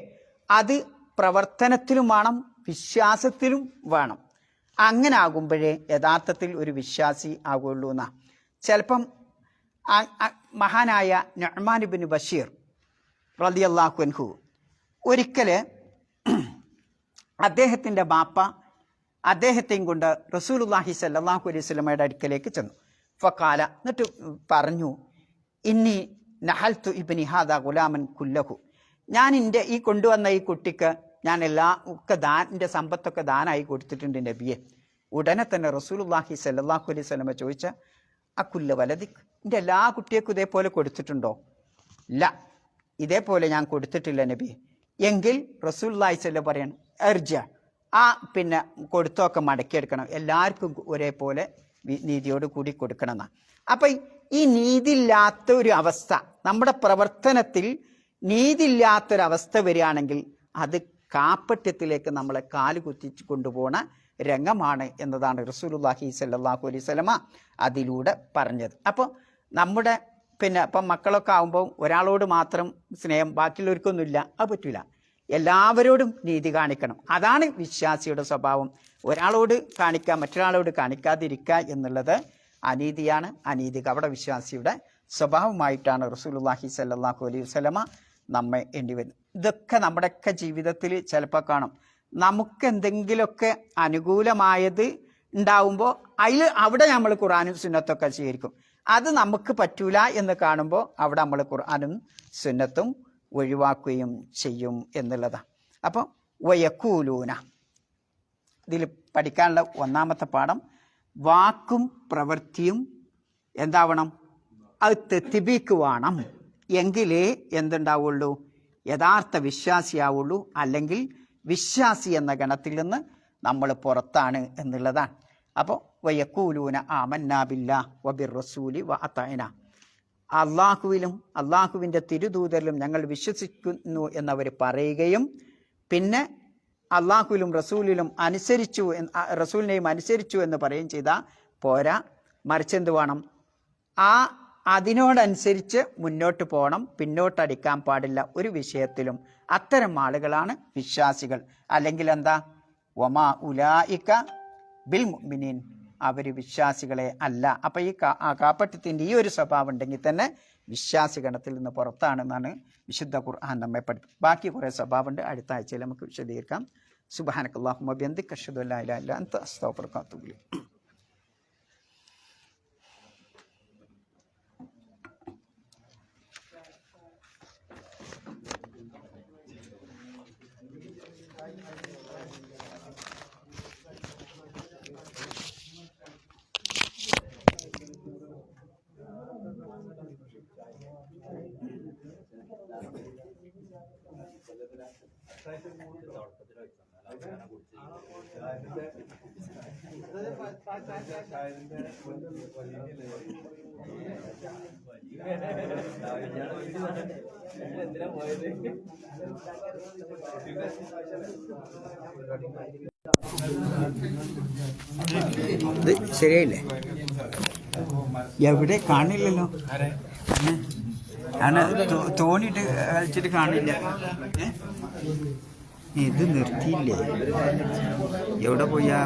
അത് പ്രവർത്തനത്തിലും വേണം, വിശ്വാസത്തിലും വേണം. അങ്ങനെ ആകുമ്പോഴേ യഥാർത്ഥത്തിൽ ഒരു വിശ്വാസി ആകുള്ളൂ എന്നാ. ചിലപ്പം മഹാനായ നുഅ്മാൻ ഇബ്നു ബഷീർ റളിയല്ലാഹു അൻഹു ഒരിക്കൽ അദ്ദേഹത്തിൻ്റെ ബാപ്പ അദ്ദേഹത്തെയും കൊണ്ട് റസൂലുള്ളാഹി സ്വല്ലല്ലാഹു അലൈഹി വസല്ലമയുടെ അടുക്കലേക്ക് ചെന്നു. ഫഖാല, എന്നിട്ട് പറഞ്ഞു, ഇന്നി നഹൽതു ഇബ്നി ഹാദാ ഗുലാമൻ കുല്ലഹു, ഞാൻ ഈ കൊണ്ടുവന്ന ഈ കുട്ടിക്ക് ഞാൻ എൻ്റെ സമ്പത്തൊക്കെ ദാനായി കൊടുത്തിട്ടുണ്ട് നബിയെ. ഉടനെ തന്നെ റസൂലുള്ളാഹി സ്വല്ലല്ലാഹു അലൈഹി വസല്ലമ ചോദിച്ച, അക്കുല്ല വലദിക്, എൻ്റെ എല്ലാ കുട്ടികൾക്കും ഇതേപോലെ കൊടുത്തിട്ടുണ്ടോ? ഇല്ല, ഇതേപോലെ ഞാൻ കൊടുത്തിട്ടില്ല നബിയെ. എങ്കിൽ റസൂലുള്ളാഹി സ്വല്ലല്ലാഹു പറയണം, എർജ, കൊടുത്തൊക്കെ മടക്കിയെടുക്കണം, എല്ലാവർക്കും ഒരേപോലെ നീതിയോട് കൂടി കൊടുക്കണം എന്നാണ്. അപ്പം ഈ നീതിയില്ലാത്ത ഒരു അവസ്ഥ, നമ്മുടെ പ്രവർത്തനത്തിൽ നീതിയില്ലാത്തൊരവസ്ഥ വരികയാണെങ്കിൽ അത് കാപ്പട്യത്തിലേക്ക് നമ്മളെ കാലുകുത്തിച്ച് കൊണ്ടുപോണ രംഗമാണ് എന്നതാണ് റസൂലുള്ളാഹി സ്വല്ലല്ലാഹു അലൈഹി വസല്ലമ അതിലൂടെ പറഞ്ഞത്. അപ്പോൾ നമ്മുടെ ഇപ്പം മക്കളൊക്കെ ആകുമ്പോൾ ഒരാളോട് മാത്രം സ്നേഹം, ബാക്കിയുള്ളവർക്കൊന്നുമില്ല, അത് പറ്റില്ല. എല്ലാവരോടും നീതി കാണിക്കണം. അതാണ് വിശ്വാസിയുടെ സ്വഭാവം. ഒരാളോട് കാണിക്കുക, മറ്റൊരാളോട് കാണിക്കാതിരിക്കുക എന്നുള്ളത് അനീതിയാണ്. അനീതി കപട വിശ്വാസിയുടെ സ്വഭാവമായിട്ടാണ് റസൂലുള്ളാഹി സ്വല്ലല്ലാഹു അലൈഹി വസല്ലമ നമ്മെ വരും. ഇതൊക്കെ നമ്മുടെയൊക്കെ ജീവിതത്തിൽ ചിലപ്പോൾ കാണും. നമുക്ക് എന്തെങ്കിലുമൊക്കെ അനുകൂലമായത് ഉണ്ടാവുമ്പോൾ അവിടെ നമ്മൾ ഖുർആനും സുന്നത്തൊക്കെ സ്വീകരിക്കും. അത് നമുക്ക് പറ്റൂല എന്ന് കാണുമ്പോൾ അവിടെ നമ്മൾ ഖുർആനും സുന്നത്തും ഒഴിവാക്കുകയും ചെയ്യും എന്നുള്ളതാണ്. അപ്പോൾ വയക്കൂലൂന, ഇതിൽ പഠിക്കാനുള്ള ഒന്നാമത്തെ പാഠം, വാക്കും പ്രവൃത്തിയും എന്താവണം? അത് തെത്തിബീക്ക് വേണം. എങ്കിലേ എന്തുണ്ടാവുള്ളൂ? യഥാർത്ഥ വിശ്വാസിയാവുള്ളൂ. അല്ലെങ്കിൽ വിശ്വാസി എന്ന ഗണത്തിൽ നിന്ന് നമ്മൾ പുറത്താണ് എന്നുള്ളതാണ്. അപ്പോൾ വയക്കൂലൂന ആമന്നാ ബില്ലാഹി വബിർ റസൂലി വഅതഅന, അള്ളാഹുവിലും അള്ളാഹുവിൻ്റെ തിരുദൂതരിലും ഞങ്ങൾ വിശ്വസിക്കുന്നു എന്നവർ പറയുകയും പിന്നെ അള്ളാഹുവിലും റസൂലിലും അനുസരിച്ചു, റസൂലിനെയും അനുസരിച്ചു എന്ന് പറയുകയും ചെയ്താൽ പോരാ. മറിച്ചെന്ത് വേണം? അതിനോടനുസരിച്ച് മുന്നോട്ട് പോകണം, പിന്നോട്ടടിക്കാൻ പാടില്ല ഒരു വിഷയത്തിലും. അത്തരം ആളുകളാണ് വിശ്വാസികൾ. അല്ലെങ്കിൽ എന്താ? വമാ ഉലൈക ബിൽ മുഅ്മിനീൻ, അവർ വിശ്വാസികളെ അല്ല. അപ്പം ഈ കാപ്പട്യത്തിൻ്റെ ഈ ഒരു സ്വഭാവം ഉണ്ടെങ്കിൽ തന്നെ വിശ്വാസി ഗണത്തിൽ നിന്ന് പുറത്താണെന്നാണ് വിശുദ്ധ ഖുർആൻ നമ്മെ പഠിപ്പിക്കുന്നത്. ബാക്കി കുറേ സ്വഭാവമുണ്ട്, അടുത്ത ആഴ്ചയിൽ നമുക്ക് വിശദീകരിക്കാം. സുബ്ഹാനക്കല്ലാഹുമ്മ ബിഹംദിക അശ്ഹദു അല്ലാ ഇലാഹ ഇല്ല അൻത അസ്തഗ്ഫിറുക വ അത്തൂബു ഇലൈക്. ഇത് ശരിയായില്ലേ? എവിടെ കാണില്ലല്ലോ. ഞാൻ തോണിയിട്ട് കളിച്ചിട്ട് കാണില്ല. ഇത് നിർത്തിയില്ലേ? എവിടെ പോയാ?